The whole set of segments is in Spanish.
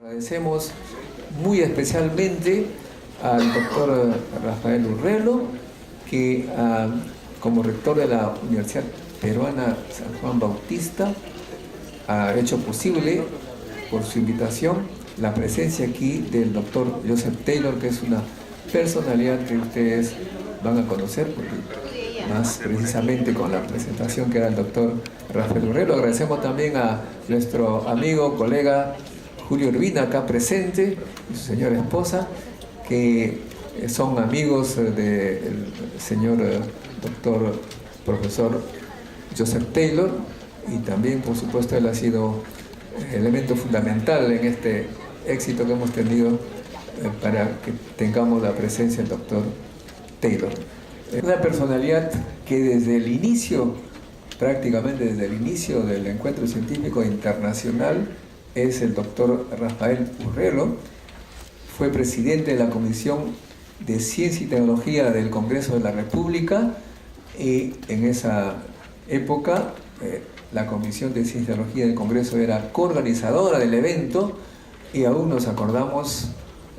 Agradecemos muy especialmente al doctor Rafael Urrelo, que como rector de la Universidad Peruana San Juan Bautista ha hecho posible, por su invitación, la presencia aquí del doctor Joseph Taylor, que es una personalidad que ustedes van a conocer, porque más precisamente con la presentación que era el doctor Rafael Urrelo. Agradecemos también a nuestro amigo, colega Julio Urbina, acá presente, y su señora esposa, que son amigos del señor doctor profesor Joseph Taylor, y también, por supuesto, él ha sido elemento fundamental en este éxito que hemos tenido para que tengamos la presencia del doctor Taylor. Una personalidad que desde el inicio, prácticamente desde el inicio del encuentro científico internacional, es el doctor Rafael Urrelo. Fue presidente de la Comisión de Ciencia y Tecnología del Congreso de la República, y en esa época la Comisión de Ciencia y Tecnología del Congreso era coorganizadora del evento, y aún nos acordamos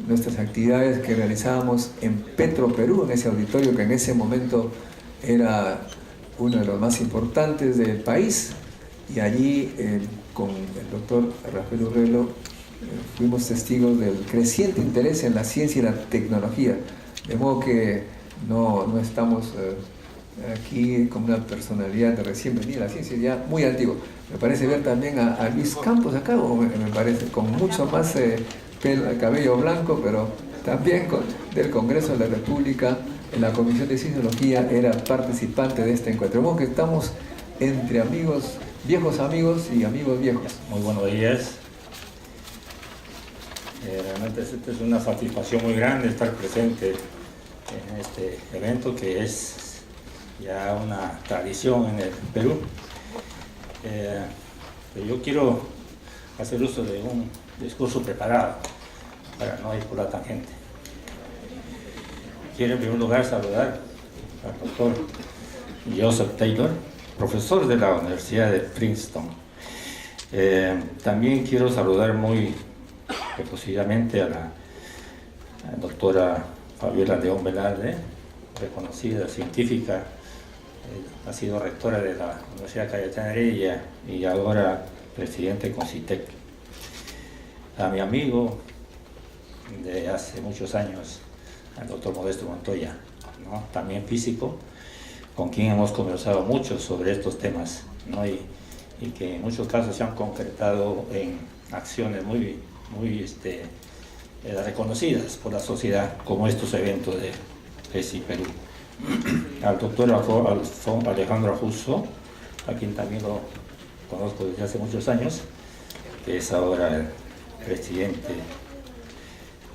nuestras actividades que realizábamos en Petro Perú, en ese auditorio que en ese momento era uno de los más importantes del país, y allí con el doctor Rafael Urrelo fuimos testigos del creciente interés en la ciencia y la tecnología, de modo que no estamos aquí con una personalidad de recién venida, la ciencia ya muy antigua. Me parece ver también a Luis Campos acá, me parece, con mucho más cabello blanco, pero también del Congreso de la República, en la Comisión de Ciencia y Tecnología, era participante de este encuentro. De modo que estamos entre amigos, viejos amigos y amigos viejos. Muy buenos días. Realmente es una satisfacción muy grande estar presente en este evento, que es ya una tradición en el Perú. Yo quiero hacer uso de un discurso preparado para no ir por la tangente. Quiero en primer lugar saludar al doctor Joseph Taylor, profesor de la Universidad de Princeton. También quiero saludar muy efusivamente a la doctora Fabiola León Velarde, reconocida científica, ha sido rectora de la Universidad Cayetana Heredia y ahora presidente de Concitec. A mi amigo de hace muchos años, al doctor Modesto Montoya, ¿no? También físico, con quien hemos conversado mucho sobre estos temas, ¿no? y que en muchos casos se han concretado en acciones muy reconocidas por la sociedad, como estos eventos de PESI Perú. Al doctor Alejandro Jusso, a quien también lo conozco desde hace muchos años, que es ahora el presidente,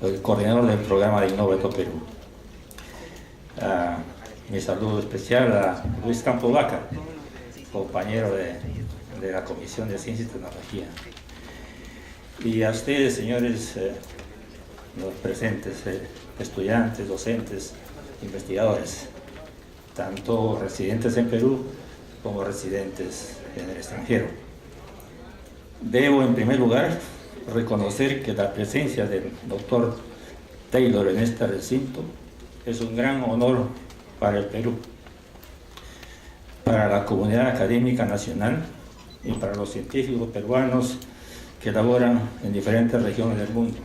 el coordinador del programa de Innovato Perú. Mi saludo especial a Luis Campos Vaca, compañero de la Comisión de Ciencia y Tecnología. Y a ustedes, señores, los presentes, estudiantes, docentes, investigadores, tanto residentes en Perú como residentes en el extranjero. Debo, en primer lugar, reconocer que la presencia del doctor Taylor en este recinto es un gran honor para el Perú, para la comunidad académica nacional y para los científicos peruanos que laboran en diferentes regiones del mundo.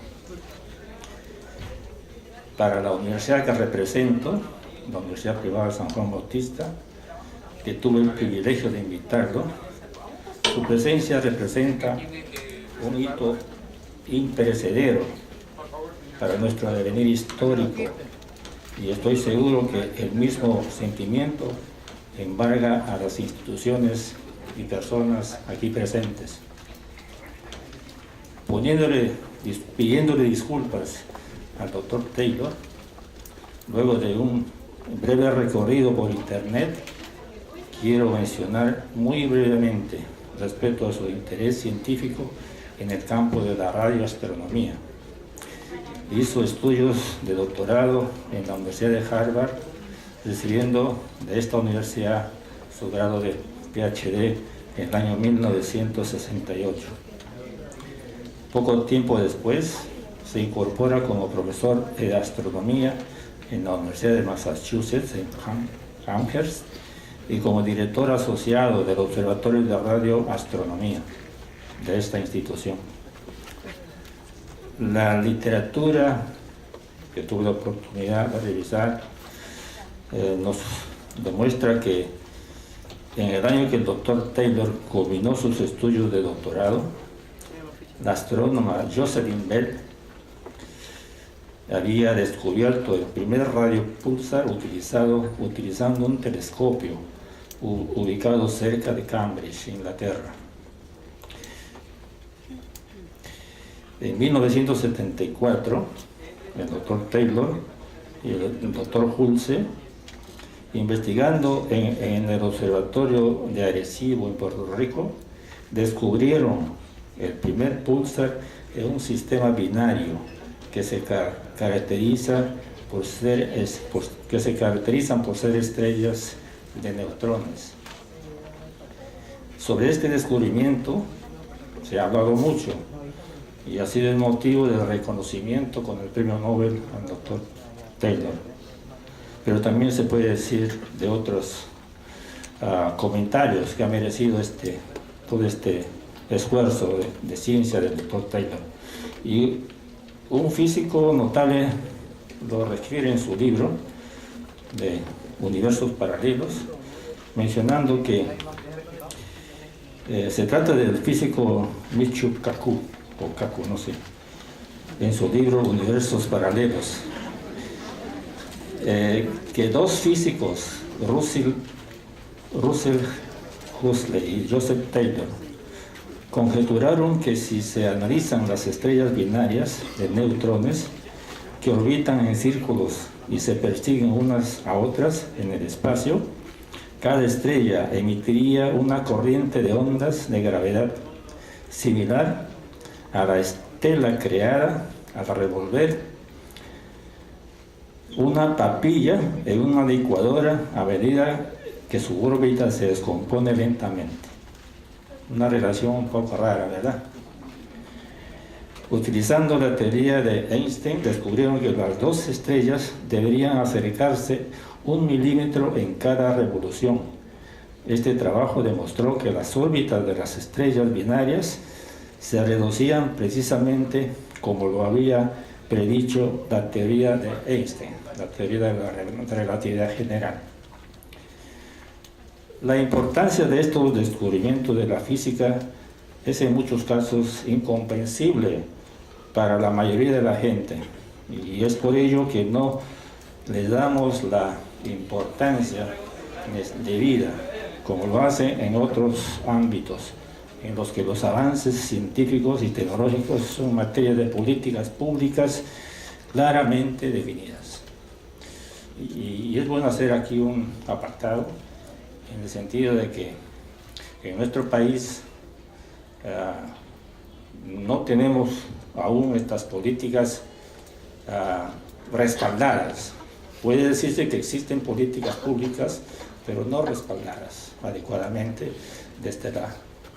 Para la universidad que represento, la Universidad Privada San Juan Bautista, que tuve el privilegio de invitarlo, su presencia representa un hito imperecedero para nuestro devenir histórico, y estoy seguro que el mismo sentimiento embarga a las instituciones y personas aquí presentes. Pidiéndole disculpas al doctor Taylor, luego de un breve recorrido por internet, quiero mencionar muy brevemente respecto a su interés científico en el campo de la radioastronomía. Hizo estudios de doctorado en la Universidad de Harvard, recibiendo de esta universidad su grado de PhD en el año 1968. Poco tiempo después se incorpora como profesor de astronomía en la Universidad de Massachusetts, en Amherst, y como director asociado del Observatorio de Radioastronomía de esta institución. La literatura que tuve la oportunidad de revisar nos demuestra que en el año que el doctor Taylor culminó sus estudios de doctorado, la astrónoma Jocelyn Bell había descubierto el primer radiopulsar utilizando un telescopio ubicado cerca de Cambridge, Inglaterra. En 1974, el doctor Taylor y el doctor Hulse, investigando en el Observatorio de Arecibo, en Puerto Rico, descubrieron el primer pulsar en un sistema binario que se caracterizan por ser estrellas de neutrones. Sobre este descubrimiento se ha hablado mucho y ha sido el motivo del reconocimiento con el premio Nobel al doctor Taylor. Pero también se puede decir de otros comentarios que ha merecido todo este esfuerzo de ciencia del doctor Taylor. Y un físico notable lo refiere en su libro de Universos Paralelos, mencionando que se trata del físico Michio Kaku, o Kaku, no sé, en su libro Universos Paralelos, que dos físicos, Russell Huxley y Joseph Taylor, conjeturaron que si se analizan las estrellas binarias de neutrones que orbitan en círculos y se persiguen unas a otras en el espacio, cada estrella emitiría una corriente de ondas de gravedad similar a la estela creada al revolver una papilla en una licuadora a medida que su órbita se descompone lentamente. Una relación un poco rara, ¿verdad? Utilizando la teoría de Einstein, descubrieron que las dos estrellas deberían acercarse 1 milímetro en cada revolución. Este trabajo demostró que las órbitas de las estrellas binarias se reducían precisamente como lo había predicho la teoría de Einstein, la teoría de la relatividad general. La importancia de estos descubrimientos de la física es en muchos casos incomprensible para la mayoría de la gente, y es por ello que no les damos la importancia debida, como lo hacen en otros ámbitos, en los que los avances científicos y tecnológicos son materia de políticas públicas claramente definidas. Y es bueno hacer aquí un apartado, en el sentido de que en nuestro país no tenemos aún estas políticas respaldadas. Puede decirse que existen políticas públicas, pero no respaldadas adecuadamente desde la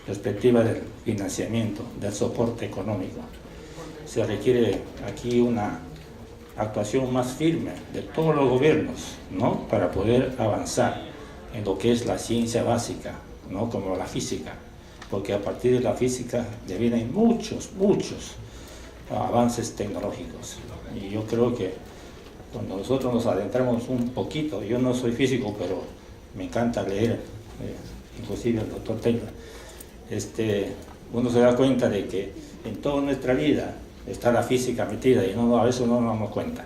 perspectiva del financiamiento, del soporte económico. Se requiere aquí una actuación más firme de todos los gobiernos, ¿no?, para poder avanzar en lo que es la ciencia básica, ¿no?, como la física, porque a partir de la física devienen muchos avances tecnológicos. Y yo creo que cuando nosotros nos adentramos un poquito, yo no soy físico, pero me encanta leer, inclusive el doctor Taylor, uno se da cuenta de que en toda nuestra vida está la física metida y a veces no nos damos cuenta.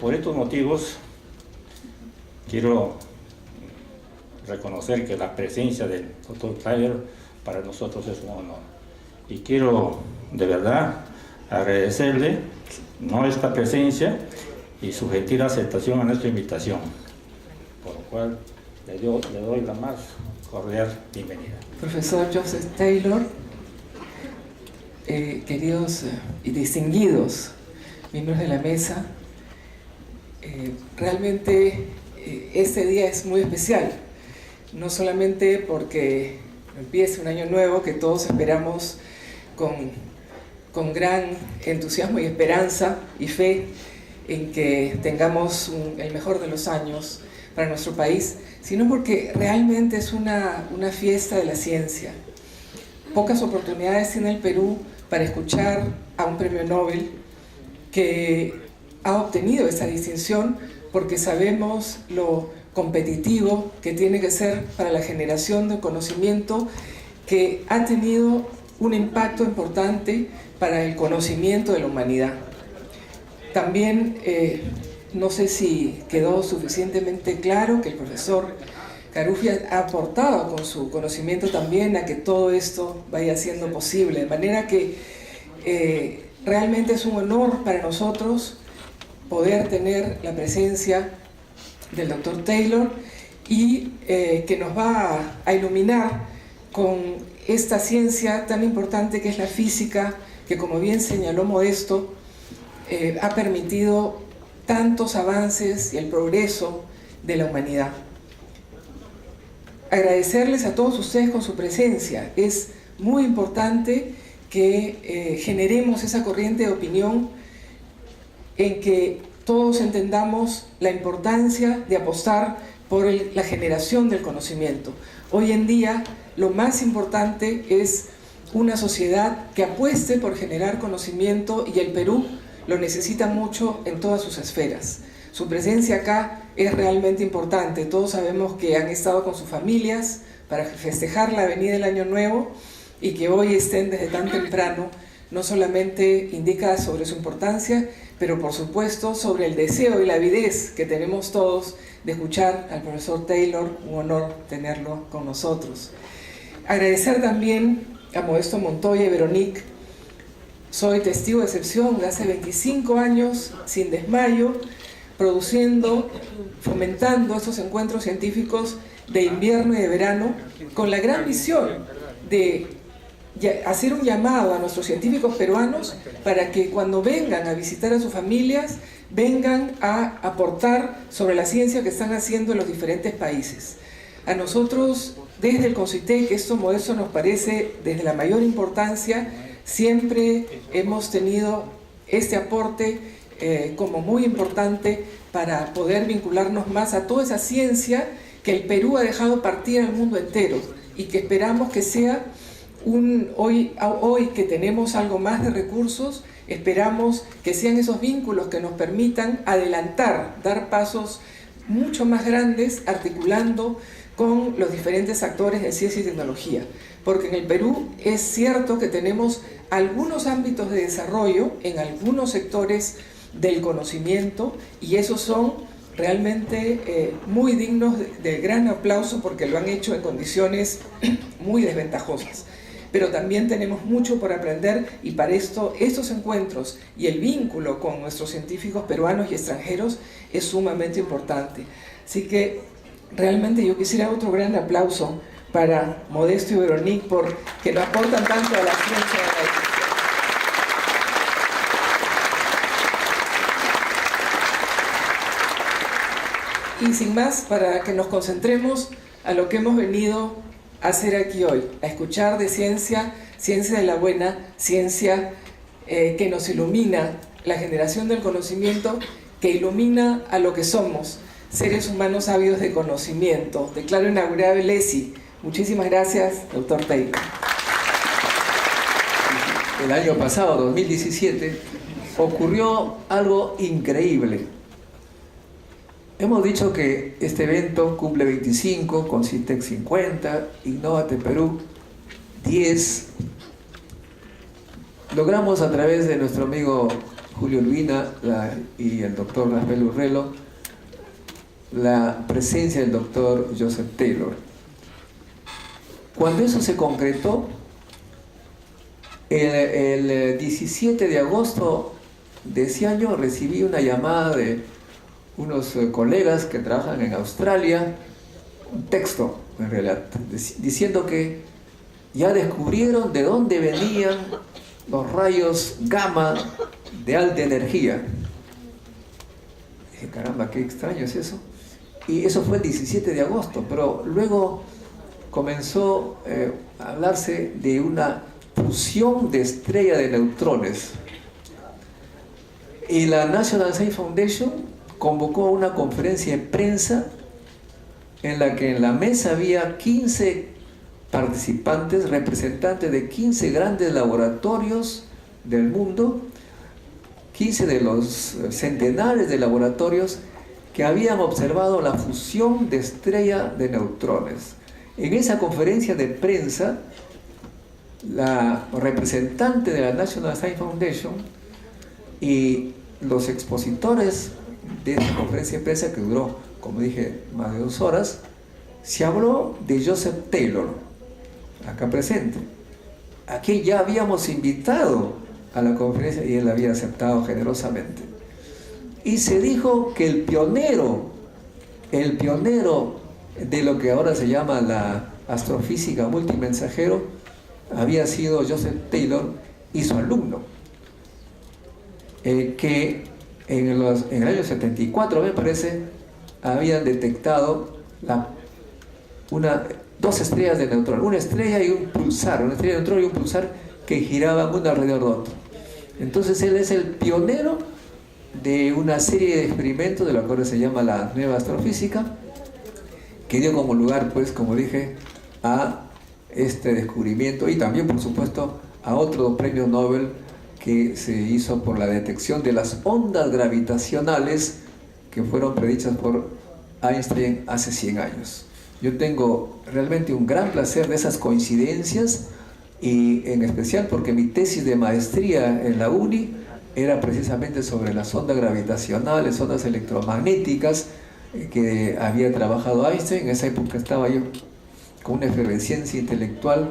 Por estos motivos quiero reconocer que la presencia del doctor Taylor para nosotros es un honor, y quiero de verdad agradecerle, ¿no?, esta presencia y su gentil aceptación a nuestra invitación, por lo cual le doy la más cordial bienvenida. Profesor Joseph Taylor, queridos y distinguidos miembros de la mesa, realmente este día es muy especial, no solamente porque empieza un año nuevo que todos esperamos con gran entusiasmo y esperanza y fe en que tengamos el mejor de los años para nuestro país, sino porque realmente es una fiesta de la ciencia. Pocas oportunidades tiene el Perú para escuchar a un premio Nobel que ha obtenido esa distinción, porque sabemos lo competitivo que tiene que ser para la generación de conocimiento, que ha tenido un impacto importante para el conocimiento de la humanidad. También no sé si quedó suficientemente claro que el profesor Carufi ha aportado con su conocimiento también a que todo esto vaya siendo posible, de manera que realmente es un honor para nosotros poder tener la presencia del doctor Taylor y que nos va a iluminar con esta ciencia tan importante que es la física, que, como bien señaló Modesto, ha permitido tantos avances y el progreso de la humanidad. Agradecerles a todos ustedes con su presencia. Es muy importante que generemos esa corriente de opinión en que todos entendamos la importancia de apostar por la generación del conocimiento. Hoy en día lo más importante es una sociedad que apueste por generar conocimiento, y el Perú lo necesita mucho en todas sus esferas. Su presencia acá es realmente importante. Todos sabemos que han estado con sus familias para festejar la venida del Año Nuevo, y que hoy estén desde tan temprano no solamente indica sobre su importancia, pero por supuesto sobre el deseo y la avidez que tenemos todos de escuchar al profesor Taylor. Un honor tenerlo con nosotros. Agradecer también a Modesto Montoya y Veronique. Soy testigo de excepción de hace 25 años, sin desmayo, produciendo, fomentando estos encuentros científicos de invierno y de verano, con la gran visión de hacer un llamado a nuestros científicos peruanos para que cuando vengan a visitar a sus familias, vengan a aportar sobre la ciencia que están haciendo en los diferentes países. A nosotros, desde el CONCITEC, esto Modesto nos parece desde la mayor importancia. Siempre hemos tenido este aporte como muy importante para poder vincularnos más a toda esa ciencia que el Perú ha dejado partir al mundo entero, y que esperamos que sea hoy que tenemos algo más de recursos, esperamos que sean esos vínculos que nos permitan adelantar, dar pasos mucho más grandes, articulando con los diferentes actores de ciencia y tecnología. Porque en el Perú es cierto que tenemos algunos ámbitos de desarrollo en algunos sectores del conocimiento, y esos son realmente muy dignos de gran aplauso, porque lo han hecho en condiciones muy desventajosas. Pero también tenemos mucho por aprender, y para esto estos encuentros y el vínculo con nuestros científicos peruanos y extranjeros es sumamente importante. Así que realmente yo quisiera otro gran aplauso para Modesto y Veronique, porque nos aportan tanto a la ciencia de la educación. Y sin más, para que nos concentremos a lo que hemos venido a hacer aquí hoy, a escuchar de ciencia, ciencia de la buena, ciencia que nos ilumina, la generación del conocimiento que ilumina a lo que somos, seres humanos ávidos de conocimiento. Declaro inaugurado el ESI. Muchísimas gracias, doctor Taylor. El año pasado, 2017, ocurrió algo increíble. Hemos dicho que este evento cumple 25, CONCITEC 50, Innovate Perú 10. Logramos a través de nuestro amigo Julio Urbina y el doctor Rafael Urrelo la presencia del doctor Joseph Taylor. Cuando eso se concretó, el 17 de agosto de ese año recibí una llamada de unos colegas que trabajan en Australia, un texto en realidad, diciendo que ya descubrieron de dónde venían los rayos gamma de alta energía. Dije, caramba, qué extraño es eso. Y eso fue el 17 de agosto, pero luego comenzó a hablarse de una fusión de estrella de neutrones. Y la National Science Foundation convocó una conferencia de prensa en la que en la mesa había 15 participantes, representantes de 15 grandes laboratorios del mundo, 15 de los centenares de laboratorios que habían observado la fusión de estrella de neutrones. En esa conferencia de prensa, la representante de la National Science Foundation y los expositores de esta conferencia de prensa, que duró, como dije, más de 2 horas, se habló de Joseph Taylor, acá presente, a quien ya habíamos invitado a la conferencia y él había aceptado generosamente. Y se dijo que el pionero de lo que ahora se llama la astrofísica multimensajero había sido Joseph Taylor y su alumno, que en el año 74, me parece, habían detectado 2 estrellas de neutrones, una estrella y un pulsar, una estrella de neutrones y un pulsar que giraban uno alrededor de otro. Entonces él es el pionero de una serie de experimentos de lo que ahora se llama la nueva astrofísica, que dio como lugar, pues, como dije, a este descubrimiento y también, por supuesto, a otro premio Nobel que se hizo por la detección de las ondas gravitacionales que fueron predichas por Einstein hace 100 años. Yo tengo realmente un gran placer de esas coincidencias, y en especial porque mi tesis de maestría en la UNI era precisamente sobre las ondas gravitacionales, ondas electromagnéticas, que había trabajado Einstein. En esa época estaba yo con una efervescencia intelectual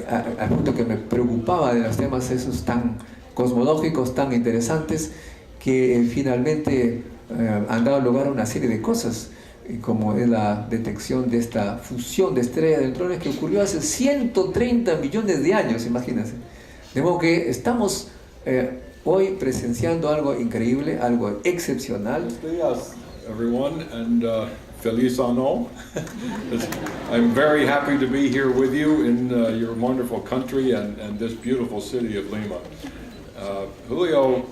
al punto que me preocupaba de los temas esos tan cosmológicos, tan interesantes, que finalmente han dado lugar a una serie de cosas, como es la detección de esta fusión de estrellas de neutrones que ocurrió hace 130 millones de años, imagínense. De modo que estamos hoy presenciando algo increíble, algo excepcional. Buenos días, everyone, and feliz año. I'm very happy to be here with you in your wonderful country and this beautiful city of Lima. Julio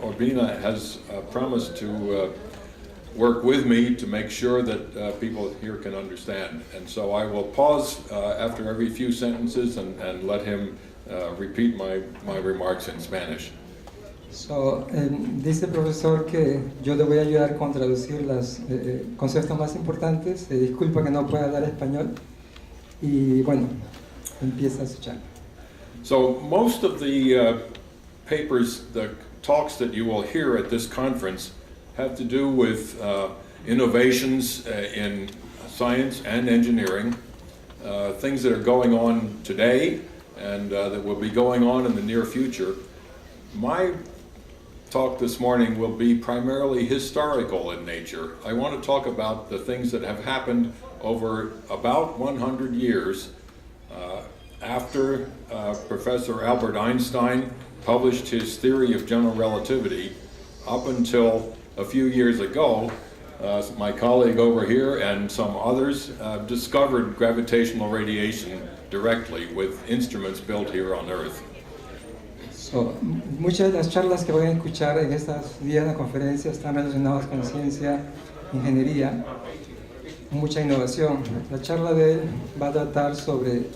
Urbina has promised to work with me to make sure that people here can understand. And so I will pause after every few sentences and let him repeat my remarks in Spanish. So, dice el profesor que yo le voy a ayudar con traducir los conceptos más importantes. Disculpa que no pueda hablar español. Y bueno, empieza su charla. So most of the papers, the talks that you will hear at this conference have to do with innovations in science and engineering, things that are going on today and that will be going on in the near future. My talk this morning will be primarily historical in nature. I want to talk about the things that have happened over about 100 years after Professor Albert Einstein published his theory of general relativity. Up until a few years ago, my colleague over here and some others discovered gravitational radiation directly with instruments built here on Earth. So, muchas de las charlas que van a escuchar en estos días de la conferencia están relacionadas con ciencia, ingeniería, mucha innovación. La charla de él va a tratar sobre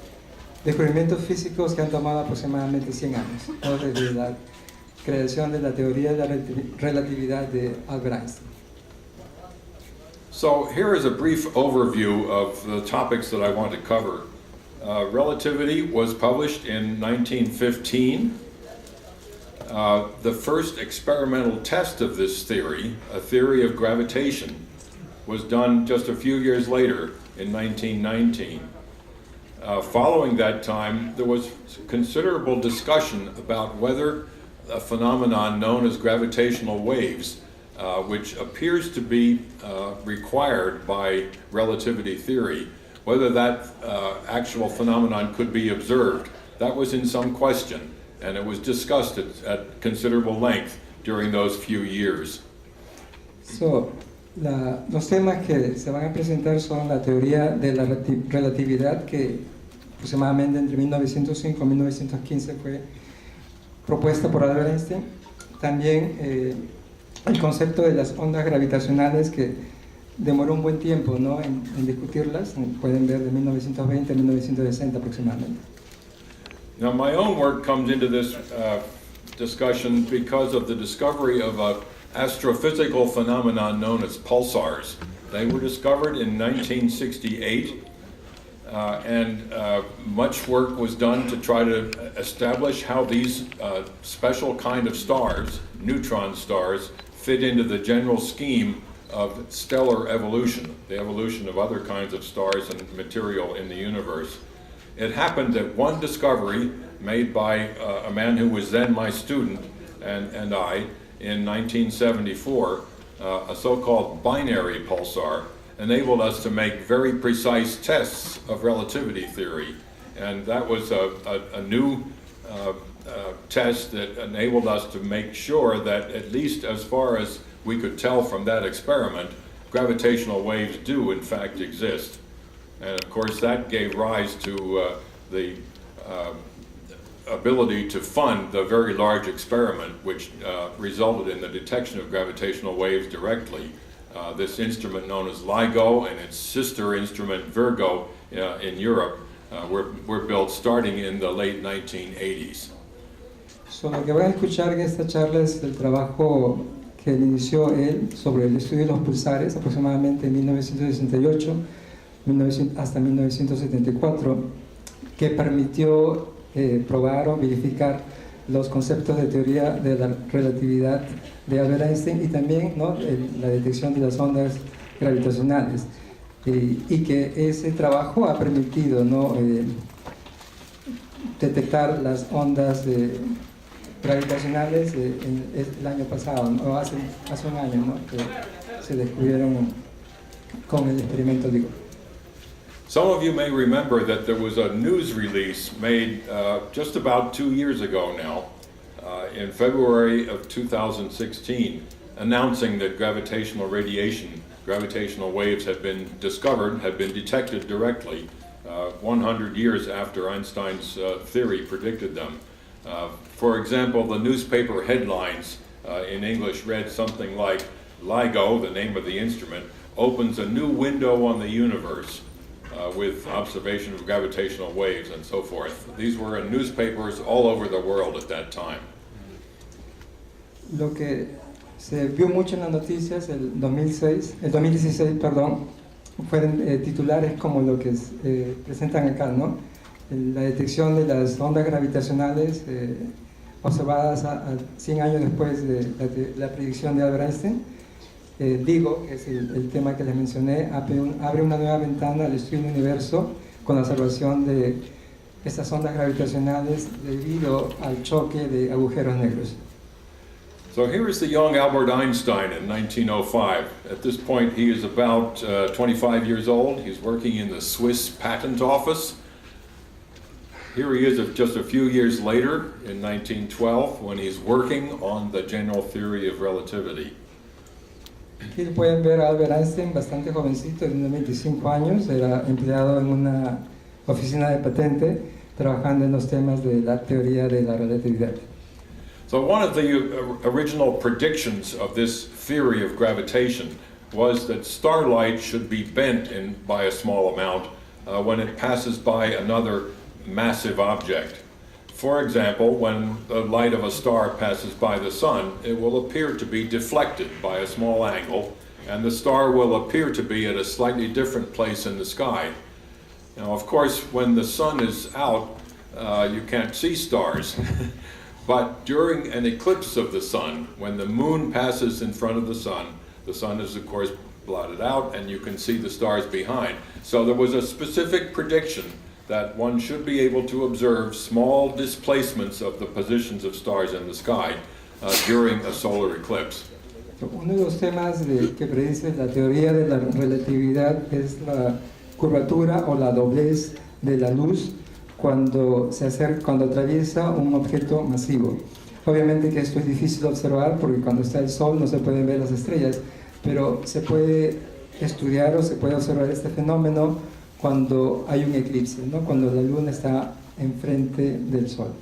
descubrimientos físicos que han tomado aproximadamente 100 años, o desde la creación de la teoría de la relatividad de Albert Einstein. So here is a brief overview of the topics that I want to cover. Relativity was published in 1915. The first experimental test of this theory, a theory of gravitation, was done just a few years later in 1919. Following that time, there was considerable discussion about whether a phenomenon known as gravitational waves, which appears to be required by relativity theory, whether that actual phenomenon could be observed. That was in some question, and it was discussed at considerable length during those few years. So, los temas que se van a presentar son la teoría de la relatividad, que aproximadamente entre 1905 y 1915 fue propuesta por Albert Einstein. También el concepto de las ondas gravitacionales, que demoró un buen tiempo, ¿no?, en discutirlas, pueden ver de 1920 a 1960 aproximadamente. Now, my own work comes into this discussion because of the discovery of an astrophysical phenomenon known as pulsars. They were discovered in 1968, and much work was done to try to establish how these special kind of stars, neutron stars, fit into the general scheme of stellar evolution, the evolution of other kinds of stars and material in the universe. It happened that one discovery made by a man who was then my student and I in 1974, a so-called binary pulsar, enabled us to make very precise tests of relativity theory. And that was a new test that enabled us to make sure that, at least as far as we could tell from that experiment, gravitational waves do in fact exist. And of course that gave rise to the ability to fund the very large experiment which resulted in the detection of gravitational waves directly. This instrument known as LIGO and its sister instrument Virgo in Europe were built starting in the late 1980s. So, lo que van a escuchar en esta charla es el trabajo que inició él sobre el estudio de los pulsares aproximadamente en 1968 hasta 1974, que permitió probar o verificar los conceptos de teoría de la relatividad de Albert Einstein y también, ¿no?, la detección de las ondas gravitacionales, y que ese trabajo ha permitido, ¿no?, detectar las ondas gravitacionales el año pasado, ¿no?, hace un año, ¿no?, que se descubrieron con el experimento LIGO. Some of you may remember that there was a news release made just about 2 years ago now, in February of 2016, announcing that gravitational radiation, gravitational waves had been discovered, had been detected directly 100 years after Einstein's theory predicted them. For example, the newspaper headlines in English read something like, LIGO, the name of the instrument, opens a new window on the universe. With observation of gravitational waves and so forth. These were in newspapers all over the world at that time. Lo que se vio mucho en las noticias el 2016, fueron titulares como lo que presentan acá, ¿no? La detección de las ondas gravitacionales observadas a 100 años después de la predicción de Albert Einstein. LIGO, que es el tema que les mencioné, abre una nueva ventana al estudio del universo con la observación de estas ondas gravitacionales debido al choque de agujeros negros. So here is the young Albert Einstein in 1905. At this point he is about 25 years old. He's working in the Swiss Patent Office. Here he is just a few years later in 1912 when he's working on the general theory of relativity. Aquí pueden ver a Albert Einstein, bastante jovencito, de unos 25 años, era empleado en una oficina de patente, trabajando en los temas de la teoría de la relatividad. So one of the original predictions of this theory of gravitation was that starlight should be bent by a small amount when it passes by another massive object. For example, when the light of a star passes by the sun, it will appear to be deflected by a small angle, and the star will appear to be at a slightly different place in the sky. Now, of course, when the sun is out, you can't see stars. But during an eclipse of the sun, when the moon passes in front of the sun is, of course, blotted out, and you can see the stars behind. So there was a specific prediction that one should be able to observe small displacements of the positions of stars in the sky during a solar eclipse. Uno de los temas que predice la teoría de la relatividad es la curvatura o la doblez de la luz cuando atraviesa un objeto masivo. Obviamente que esto es difícil de observar porque cuando está el sol no se pueden ver las estrellas, pero se puede estudiar o se puede observar este fenómeno cuando hay un eclipse, ¿no? Cuando la luna está enfrente del sol.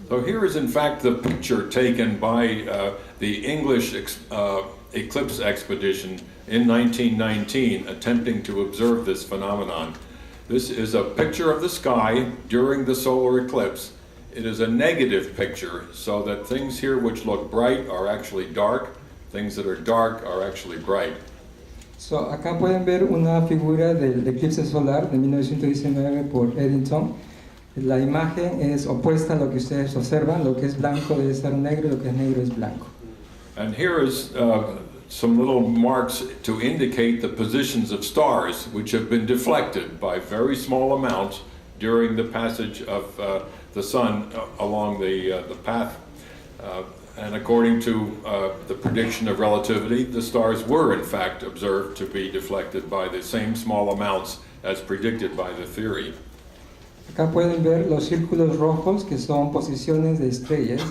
So here is in fact the picture taken by the English eclipse expedition in 1919 attempting to observe this phenomenon. This is a picture of the sky during the solar eclipse. It is a negative picture, so that things here which look bright are actually dark, things that are dark are actually bright. So, acá pueden ver una figura del eclipse solar de 1919 por Eddington. La imagen es opuesta a lo que ustedes observan, lo que es blanco debe ser negro y lo que es negro es blanco. And here is some little marks to indicate the positions of stars which have been deflected by very small amounts during the passage of the sun along the path. And according to the prediction of relativity, the stars were in fact observed to be deflected by the same small amounts as predicted by the theory. Acá pueden ver los círculos rojos que son posiciones de estrellas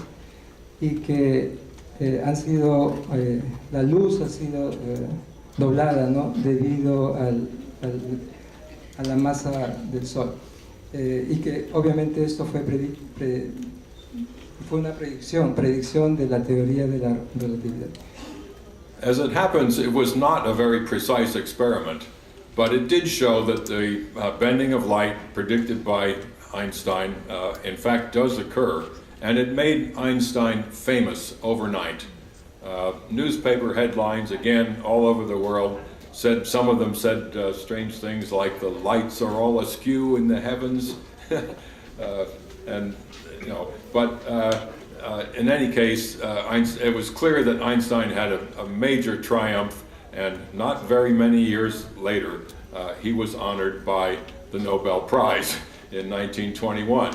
y que han sido, la luz ha sido doblada, ¿no? Debido a la masa del Sol. Y que obviamente esto fue una predicción de la teoría de la relatividad. As it happens, it was not a very precise experiment, but it did show that the bending of light predicted by Einstein in fact does occur, and it made Einstein famous overnight. Newspaper headlines, again, all over the world, some of them said strange things like the lights are all askew in the heavens, and you know. But in any case, it was clear that Einstein had a major triumph, and not very many years later, he was honored by the Nobel Prize in 1921.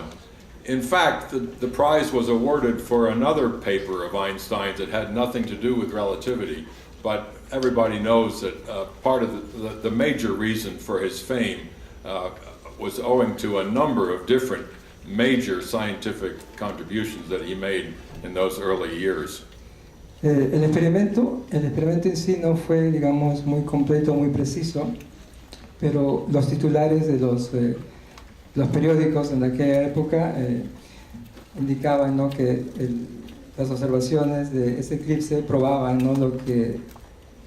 In fact, the prize was awarded for another paper of Einstein's that had nothing to do with relativity, but everybody knows that part of the major reason for his fame was owing to a number of different major scientific contributions that he made in those early years. El experimento en sí no fue, digamos, muy completo, muy preciso, pero los titulares de los periódicos en aquella época indicaban, ¿no? Que las observaciones de ese eclipse probaban, ¿no? Lo que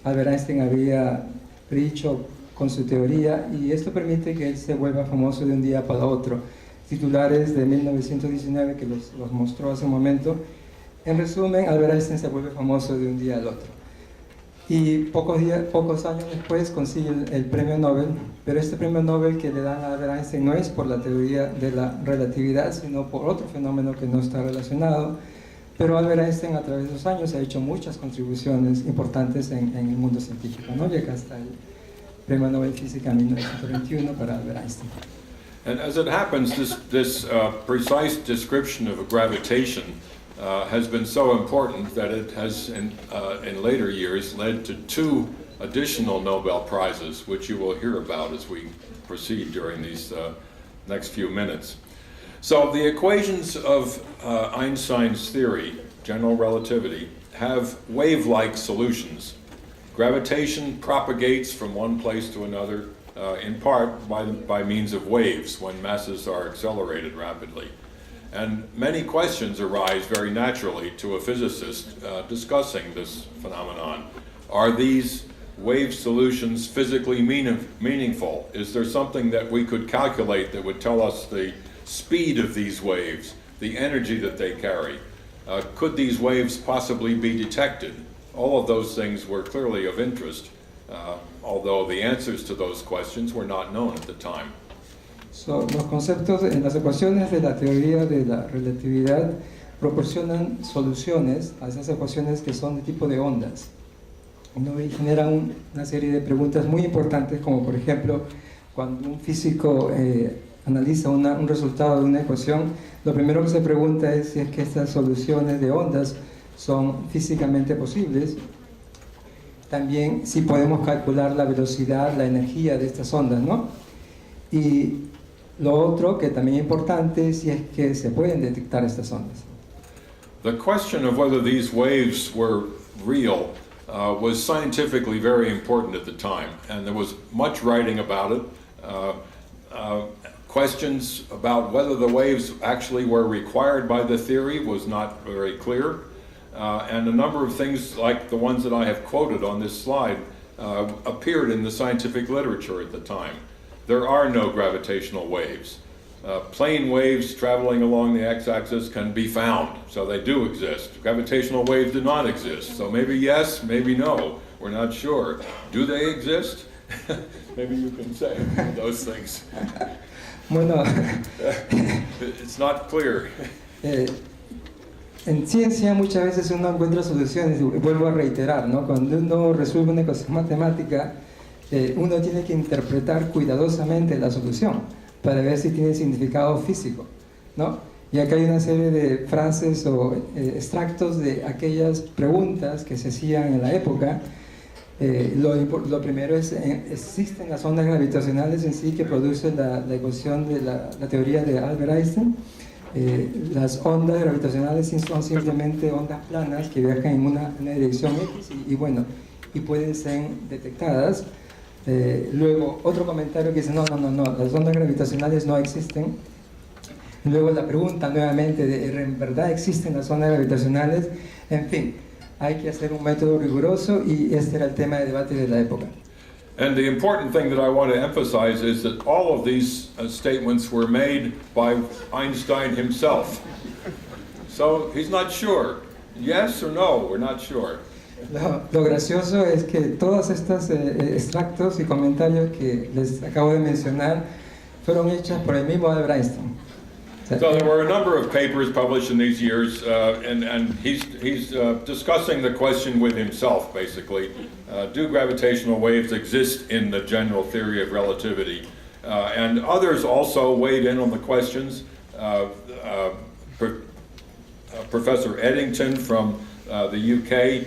Albert Einstein había dicho con su teoría, y esto permite que él se vuelva famoso de un día para otro. Titulares de 1919 que los mostró hace un momento. En resumen, Albert Einstein se vuelve famoso de un día al otro. Y pocos años después consigue el premio Nobel, pero este premio Nobel que le dan a Albert Einstein no es por la teoría de la relatividad, sino por otro fenómeno que no está relacionado. Pero Albert Einstein a través de los años ha hecho muchas contribuciones importantes en el mundo científico, ¿no? Y acá está el premio Nobel Física 1921 para Albert Einstein. And as it happens, this precise description of gravitation has been so important that it has, in later years, led to 2 additional Nobel Prizes, which you will hear about as we proceed during these next few minutes. So the equations of Einstein's theory, general relativity, have wave-like solutions. Gravitation propagates from one place to another, in part by means of waves when masses are accelerated rapidly. And many questions arise very naturally to a physicist discussing this phenomenon. Are these wave solutions physically meaningful? Is there something that we could calculate that would tell us the speed of these waves, the energy that they carry? Could these waves possibly be detected? All of those things were clearly of interest, although the answers to those questions were not known at the time. So, los conceptos en las ecuaciones de la teoría de la relatividad proporcionan soluciones a esas ecuaciones que son de tipo de ondas, ¿no? Y generan una serie de preguntas muy importantes, como por ejemplo, cuando un físico analiza un resultado de una ecuación, lo primero que se pregunta es si es que estas soluciones de ondas son físicamente posibles. También si podemos calcular la velocidad, la energía de estas ondas, ¿no? Y lo otro que también es importante, si es que se pueden detectar estas ondas. The question of whether these waves were real was scientifically very important at the time, and there was much writing about it. Questions about whether the waves actually were required by the theory was not very clear. And a number of things like the ones that I have quoted on this slide appeared in the scientific literature at the time. There are no gravitational waves. Plane waves traveling along the x-axis can be found, so they do exist. Gravitational waves do not exist, so maybe yes, maybe no. We're not sure. Do they exist? Maybe you can say those things. Bueno, It's not clear. En ciencia muchas veces uno encuentra soluciones, y vuelvo a reiterar, ¿no? Cuando uno resuelve una ecuación matemática, uno tiene que interpretar cuidadosamente la solución para ver si tiene significado físico, ¿no? Y acá hay una serie de frases o extractos de aquellas preguntas que se hacían en la época. Lo primero es, existen las ondas gravitacionales en sí que producen la ecuación de la teoría de Albert Einstein. Las ondas gravitacionales son simplemente ondas planas que viajan en una dirección X y pueden ser detectadas. Luego otro comentario que dice no, las ondas gravitacionales no existen. Luego la pregunta nuevamente de ¿en verdad existen las ondas gravitacionales? En fin, hay que hacer un método riguroso y este era el tema de debate de la época. And the important thing that I want to emphasize is that all of these statements were made by Einstein himself. So he's not sure. Yes or no, we're not sure. Lo gracioso es que todos estos extractos y comentarios que les acabo de mencionar fueron hechos por el mismo Albert Einstein. So there were a number of papers published in these years, and he's discussing the question with himself, basically. Do gravitational waves exist in the general theory of relativity? And others also weighed in on the questions. Professor Eddington from the UK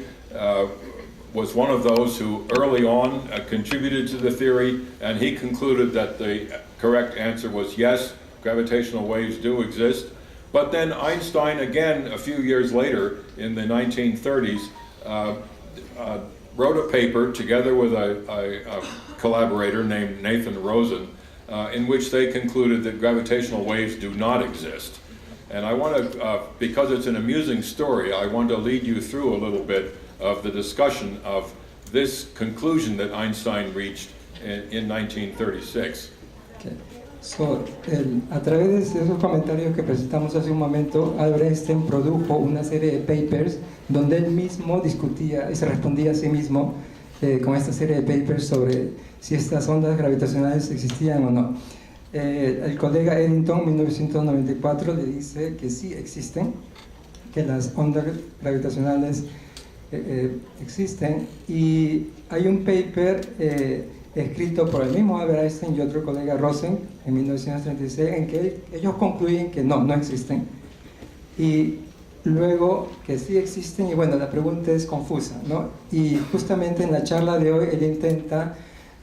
was one of those who early on contributed to the theory, and he concluded that the correct answer was yes, gravitational waves do exist. But then Einstein, again, a few years later, in the 1930s, wrote a paper together with a collaborator named Nathan Rosen, in which they concluded that gravitational waves do not exist. And I want to, because it's an amusing story, I want to lead you through a little bit of the discussion of this conclusion that Einstein reached in 1936. Okay. So, a través de esos comentarios que presentamos hace un momento, Albert Einstein produjo una serie de papers donde él mismo discutía y se respondía a sí mismo con esta serie de papers sobre si estas ondas gravitacionales existían o no. El colega Eddington en 1994 le dice que sí existen, que las ondas gravitacionales existen, y hay un paper escrito por el mismo Albert Einstein y otro colega Rosen en 1936 en que ellos concluyen que no existen, y luego que sí existen, y bueno, la pregunta es confusa, ¿no? Y justamente en la charla de hoy él intenta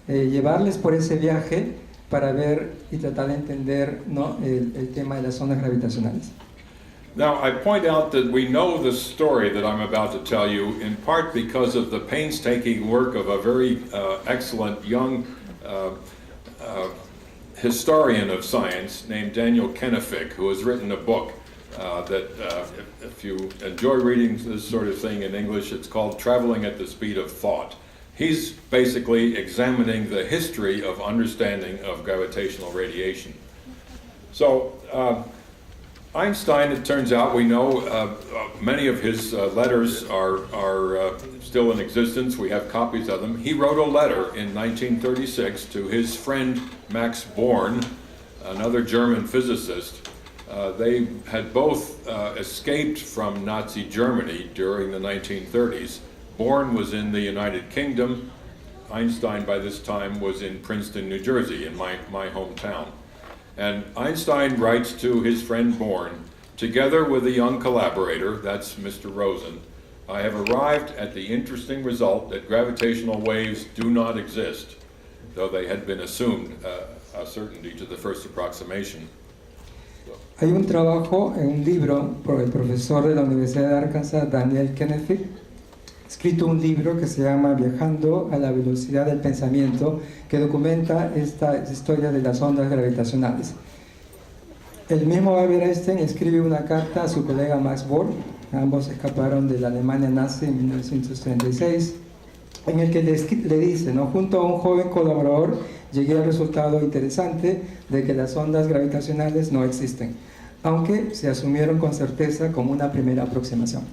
llevarles por ese viaje para ver y tratar de entender, ¿no?, el tema de las ondas gravitacionales. Now, I point out that we know the story that I'm about to tell you in part because of the painstaking work of a very excellent young historian of science named Daniel Kennefick, who has written a book that if you enjoy reading this sort of thing in English, it's called Traveling at the Speed of Thought. He's basically examining the history of understanding of gravitational radiation. So, Einstein, it turns out, we know many of his letters are still in existence. We have copies of them. He wrote a letter in 1936 to his friend Max Born, another German physicist. They had both escaped from Nazi Germany during the 1930s. Born was in the United Kingdom. Einstein, by this time, was in Princeton, New Jersey, in my hometown. And Einstein writes to his friend Born, together with a young collaborator, that's Mr. Rosen, I have arrived at the interesting result that gravitational waves do not exist, though they had been assumed a certainty to the first approximation. Hay un trabajo en un libro por el profesor de la Universidad de Arkansas, Daniel Kennefick, escrito un libro que se llama Viajando a la velocidad del pensamiento, que documenta esta historia de las ondas gravitacionales. El mismo Albert Einstein escribe una carta a su colega Max Born, ambos escaparon de la Alemania nazi en 1936, en el que le dice, ¿no? Junto a un joven colaborador llegué al resultado interesante de que las ondas gravitacionales no existen, aunque se asumieron con certeza como una primera aproximación.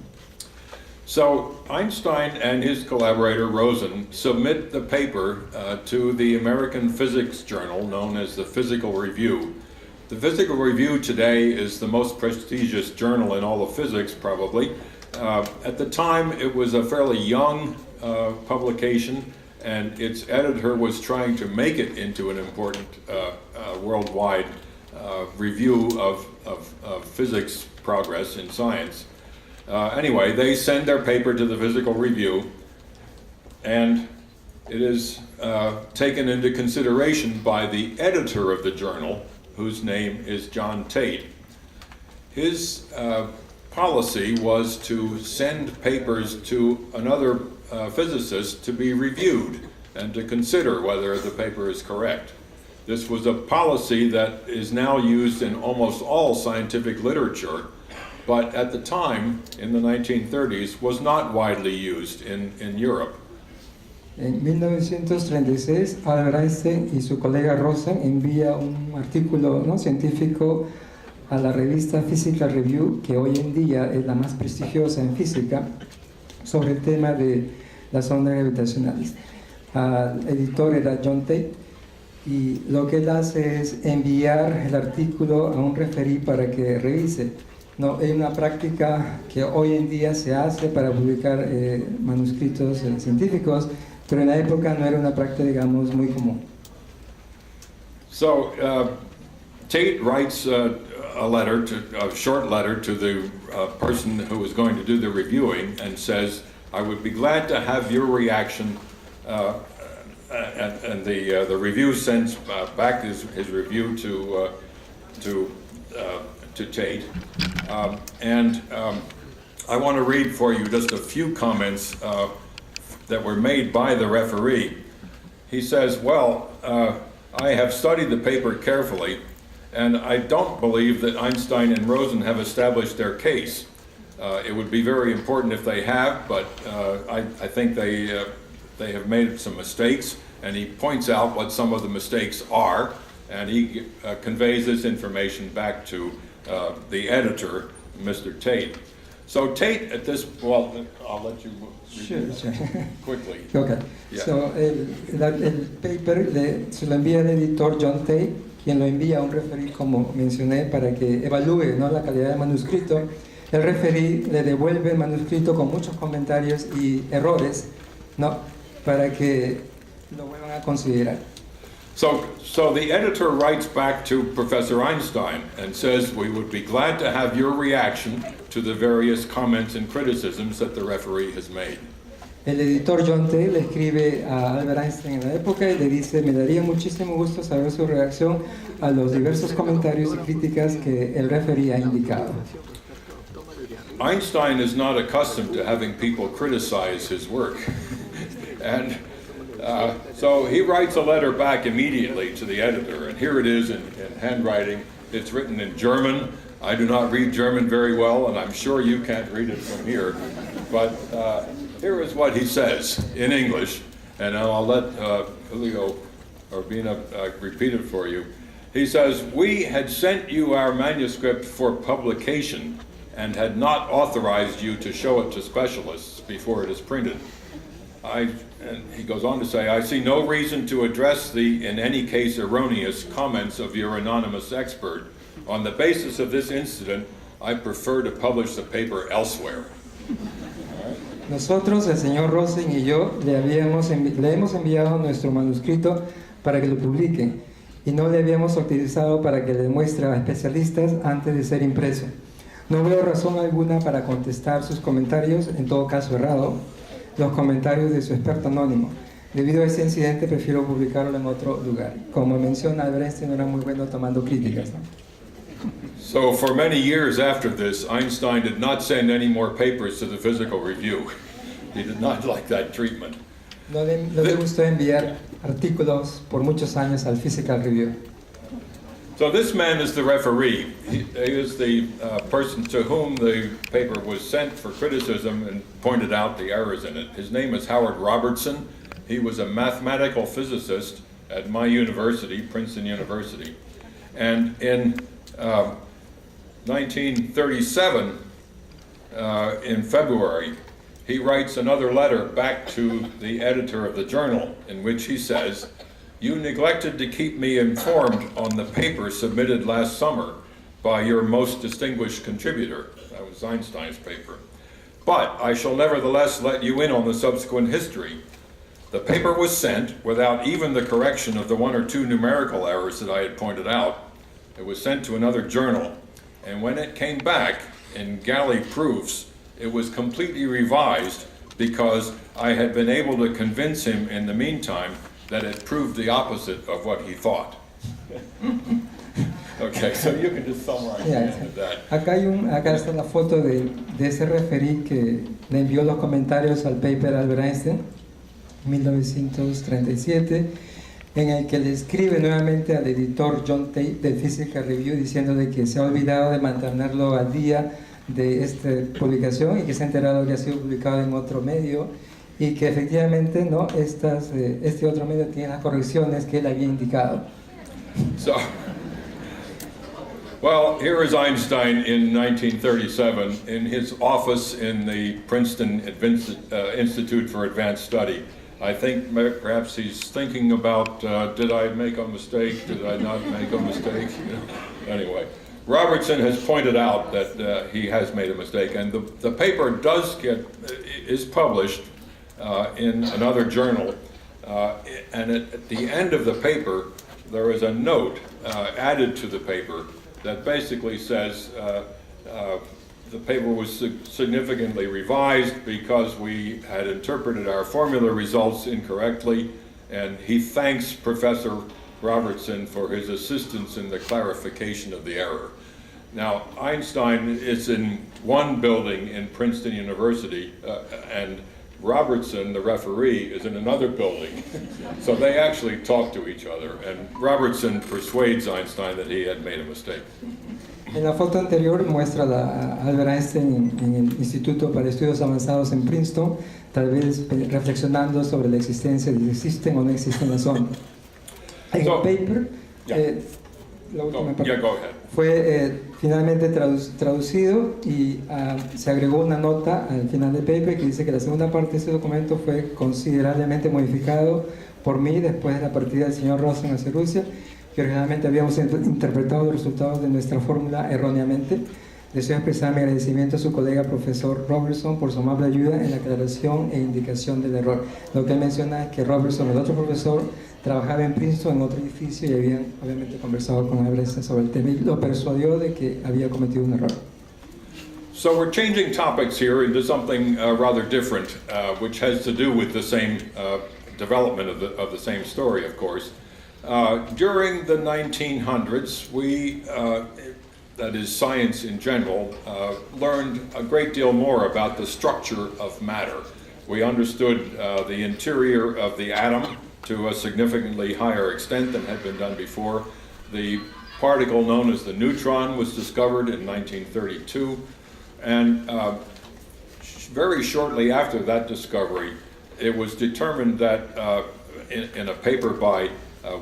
So Einstein and his collaborator Rosen submit the paper to the American Physics Journal, known as the Physical Review. The Physical Review today is the most prestigious journal in all of physics, probably. At the time, it was a fairly young publication, and its editor was trying to make it into an important worldwide review of physics progress in science. Anyway, they send their paper to the Physical Review, and it is taken into consideration by the editor of the journal, whose name is John Tate. His policy was to send papers to another physicist to be reviewed and to consider whether the paper is correct. This was a policy that is now used in almost all scientific literature, but at the time, in the 1930s, was not widely used in Europe. En 1936, Albert Einstein y su colega Rosen envía un artículo, ¿no?, científico a la revista Physical Review, que hoy en día es la más prestigiosa en física, sobre el tema de las ondas gravitacionales. El editor era John Tate, y lo que él hace es enviar el artículo a un referí para que revise. No, es una práctica que hoy en día se hace para publicar manuscritos científicos, pero en la época no era una práctica, digamos, muy común. So Tate writes a short letter to the person who is going to do the reviewing, and says, "I would be glad to have your reaction." And the review sends back his review to Tate, and I want to read for you just a few comments that were made by the referee. He says, "Well, I have studied the paper carefully, and I don't believe that Einstein and Rosen have established their case. It would be very important if they have, but I think they have made some mistakes," and he points out what some of the mistakes are, and he conveys this information back to the editor, Mr. Tate. So Tate at this, well, I'll let you Sure. quickly. Okay. Yeah. So, el paper se lo envía el editor John Tate, quien lo envía a un referí, como mencioné, para que evalúe, ¿no?, la calidad del manuscrito. El referí le devuelve el manuscrito con muchos comentarios y errores, ¿no?, para que lo vuelvan a considerar. So the editor writes back to Professor Einstein and says, "We would be glad to have your reaction to the various comments and criticisms that the referee has made." El editor John Tate le escribe a Albert Einstein en la época y le dice: "Me daría muchísimo gusto saber su reacción a los diversos comentarios y críticas que el referee ha indicado." Einstein is not accustomed to having people criticize his work. And so he writes a letter back immediately to the editor, and here it is in handwriting. It's written in German. I do not read German very well, and I'm sure you can't read it from here. But here is what he says in English, and I'll let Julio Urbina repeat it for you. He says, "We had sent you our manuscript for publication and had not authorized you to show it to specialists before it is printed. And he goes on to say, I see no reason to address the, in any case, erroneous comments of your anonymous expert. On the basis of this incident, I prefer to publish the paper elsewhere." Nosotros, el señor Rosen y yo, le hemos enviado nuestro manuscrito para que lo publique, y no le habíamos autorizado para que le muestre a especialistas antes de ser impreso. No veo razón alguna para contestar sus comentarios, en todo caso errado, los comentarios de su experto anónimo. Debido a ese incidente, prefiero publicarlo en otro lugar. Como menciona, Albert Einstein no era muy bueno tomando críticas, ¿no? So for many years after this, Einstein did not send any more papers to the Physical Review. He did not like that treatment. No le gustó enviar artículos por muchos años al Physical Review. So this man is the referee. He is the person to whom the paper was sent for criticism and pointed out the errors in it. His name is Howard Robertson. He was a mathematical physicist at my university, Princeton University. And in 1937, in February, he writes another letter back to the editor of the journal in which he says, "You neglected to keep me informed on the paper submitted last summer by your most distinguished contributor." That was Einstein's paper. "But I shall nevertheless let you in on the subsequent history. The paper was sent without even the correction of the one or two numerical errors that I had pointed out. It was sent to another journal, and when it came back in galley proofs, it was completely revised because I had been able to convince him in the meantime that it proved the opposite of what he thought." Okay, so you can just summarize that. Acá está la foto de ese referí que le envió los comentarios al paper Albert Einstein, 1937, en el que le escribe nuevamente al editor John Tate del Physical Review diciendo de que se ha olvidado de mantenerlo al día de esta publicación y que se ha enterado que ha sido publicado en otro medio y que efectivamente no este otro medio tiene las correcciones que él había indicado. So, well, here is Einstein in 1937 in his office in the Princeton Institute for Advanced Study. I think perhaps he's thinking about, did I make a mistake? Did I not make a mistake? Anyway, Robertson has pointed out that he has made a mistake, and the paper is published in another journal, and at the end of the paper there is a note added to the paper that basically says the paper was significantly revised because we had interpreted our formula results incorrectly, and he thanks Professor Robertson for his assistance in the clarification of the error. Now, Einstein is in one building in Princeton University, and Robertson, the referee, is in another building. So they actually talk to each other, and Robertson persuades Einstein that he had made a mistake. En la foto anterior muestra a Albert Einstein en el Instituto para Estudios Avanzados en Princeton, tal vez reflexionando sobre la existencia de si existen o no existen las ondas. En el paper, la última parte, fue finalmente traducido y se agregó una nota al final del paper que dice que la segunda parte de este documento fue considerablemente modificado por mí después de la partida del señor Rosen hacia Rusia, que originalmente habíamos interpretado los resultados de nuestra fórmula erróneamente. Deseo expresar mi agradecimiento a su colega profesor Robertson por su amable ayuda en la aclaración e indicación del error. Lo que él menciona es que Robertson, el otro profesor, trabajaba en Princeton en otro edificio y habían obviamente conversado con Albert sobre el tema y lo persuadió de que había cometido un error. So we're changing topics here into something rather different, which has to do with the same development of the same story, of course. During the 1900s, we, that is science in general, learned a great deal more about the structure of matter. We understood the interior of the atom to a significantly higher extent than had been done before. The particle known as the neutron was discovered in 1932, and very shortly after that discovery, it was determined that in a paper by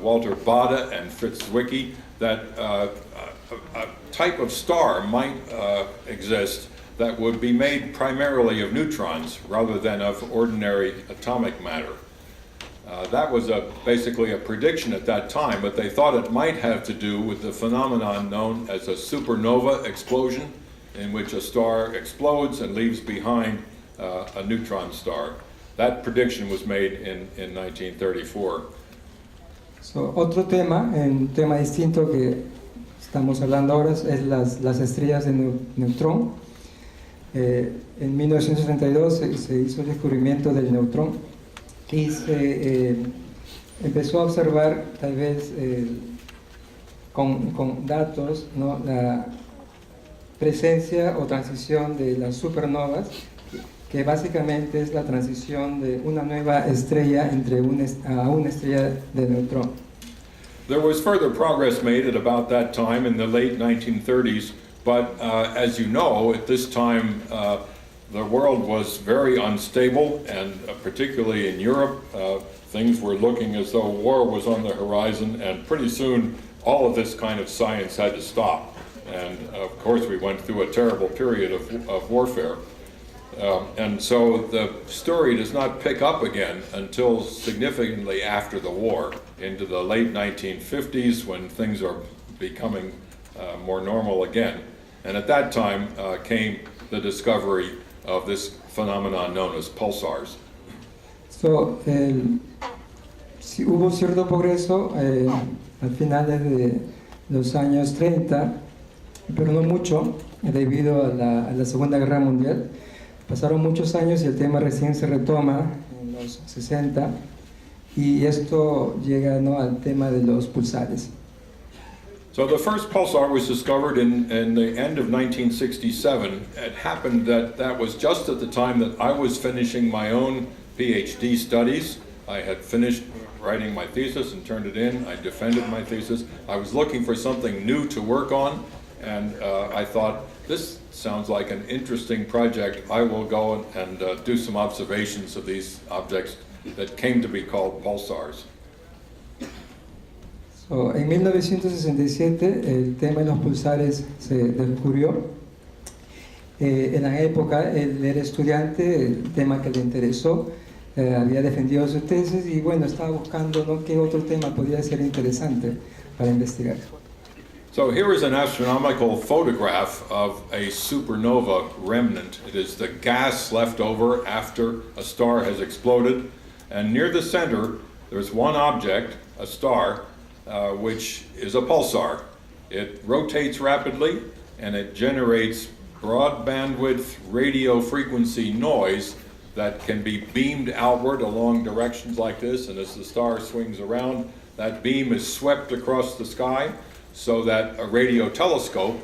Walter Baade and Fritz Zwicky that a type of star might exist that would be made primarily of neutrons rather than of ordinary atomic matter. That was basically a prediction at that time, but they thought it might have to do with the phenomenon known as a supernova explosion, in which a star explodes and leaves behind a neutron star. That prediction was made in 1934. So, otro tema, un tema distinto que estamos hablando ahora es las estrellas de neutrón. En 1932 se hizo el descubrimiento del neutrón y se empezó a observar tal vez con datos, ¿no?, la presencia o transición de las supernovas que básicamente es la transición de una nueva estrella a una estrella de neutrón. There was further progress made at about that time in the late 1930s, but as you know, at this time the world was very unstable, and particularly in Europe, things were looking as though war was on the horizon, and pretty soon all of this kind of science had to stop. And of course we went through a terrible period of warfare. And so the story does not pick up again until significantly after the war, into the late 1950s, when things are becoming more normal again. And at that time came the discovery of this phenomenon known as pulsars. So, sí, hubo cierto progreso al finales de los años 30, pero no mucho, debido a la Segunda Guerra Mundial. Pasaron muchos años y el tema recién se retoma en los 60, y esto llega, ¿no?, al tema de los pulsares. So the first pulsar was discovered in the end of 1967. It happened that was just at the time that I was finishing my own PhD studies. I had finished writing my thesis and turned it in. I defended my thesis. I was looking for something new to work on, and I thought, this sounds like an interesting project. I will go and do some observations of these objects that came to be called pulsars. So, en 1967 el tema de los pulsares se descubrió. En la época él era estudiante, el tema que le interesó, había defendido su tesis y bueno, estaba buscando, ¿no?, qué otro tema podría ser interesante para investigar. So here is an astronomical photograph of a supernova remnant. It is the gas left over after a star has exploded. And near the center, there's one object, a star, which is a pulsar. It rotates rapidly, and it generates broad bandwidth radio frequency noise that can be beamed outward along directions like this. And as the star swings around, that beam is swept across the sky, so that a radio telescope,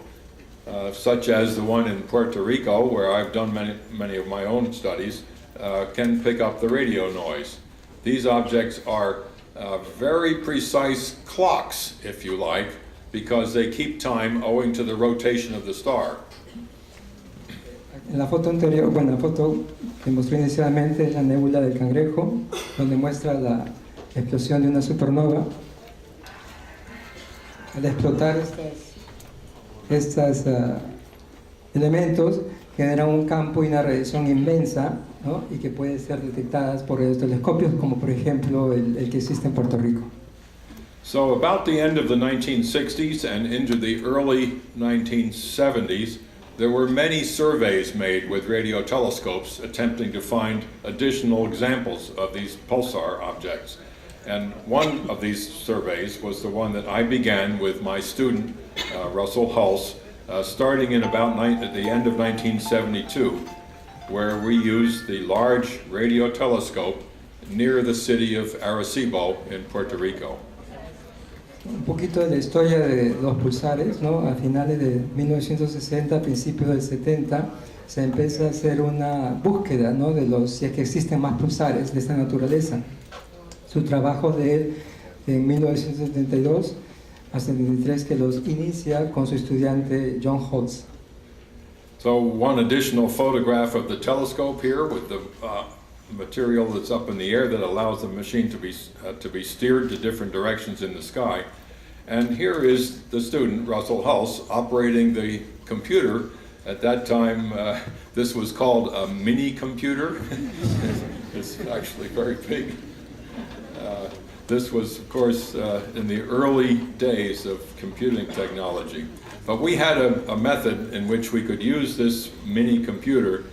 such as the one in Puerto Rico, where I've done many of my own studies, can pick up the radio noise. These objects are very precise clocks, if you like, because they keep time owing to the rotation of the star. En la foto anterior, bueno, la foto que mostré inicialmente es la nébula del Cangrejo, donde muestra la explosión de una supernova. Al explotar estos elementos, generan un campo y una radiación inmensa, ¿no?, y que puede ser detectadas por los telescopios, como por ejemplo el que existe en Puerto Rico. So about the end of the 1960s and into the early 1970s, there were many surveys made with radio telescopes attempting to find additional examples of these pulsar objects. And one of these surveys was the one that I began with my student, Russell Hulse, starting in about at the end of 1972, where we used the large radio telescope near the city of Arecibo in Puerto Rico. Un poquito de la historia de los pulsares, ¿no? A finales de 1960, principios del 70, se empieza a hacer una búsqueda, ¿no?, de si es que existen más pulsares de esta naturaleza. Su trabajo de él en 1972 a 73, que los inicia con su estudiante John Hulse. So one additional photograph of the telescope here with the material that's up in the air that allows the machine to be steered to different directions in the sky. And here is the student, Russell Hulse, operating the computer. At that time, this was called a mini computer. It's actually very big. This was, of course, in the early days of computing technology. But we had a method in which we could use this mini computer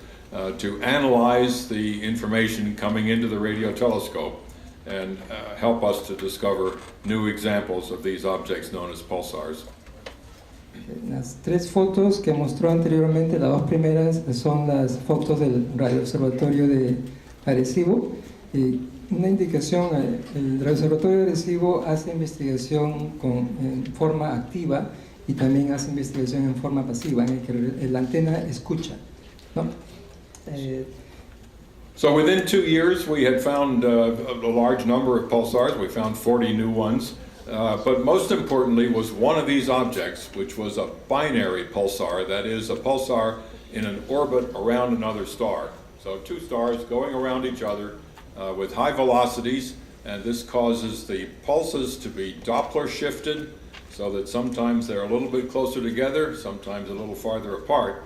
to analyze the information coming into the radio telescope and help us to discover new examples of these objects known as pulsars. Las tres fotos que mostró anteriormente, las dos primeras son las fotos del Radio Observatorio de Arecibo. Una indicación, el Radio Observatorio de Arecibo hace investigación en forma activa y también hace investigación en forma pasiva, en el que la antena escucha, ¿no? So within 2 years, we had found a large number of pulsars. We found 40 new ones. But most importantly was one of these objects, which was a binary pulsar, that is, a pulsar in an orbit around another star. So two stars going around each other with high velocities, and this causes the pulses to be Doppler shifted, so that sometimes they're a little bit closer together, sometimes a little farther apart.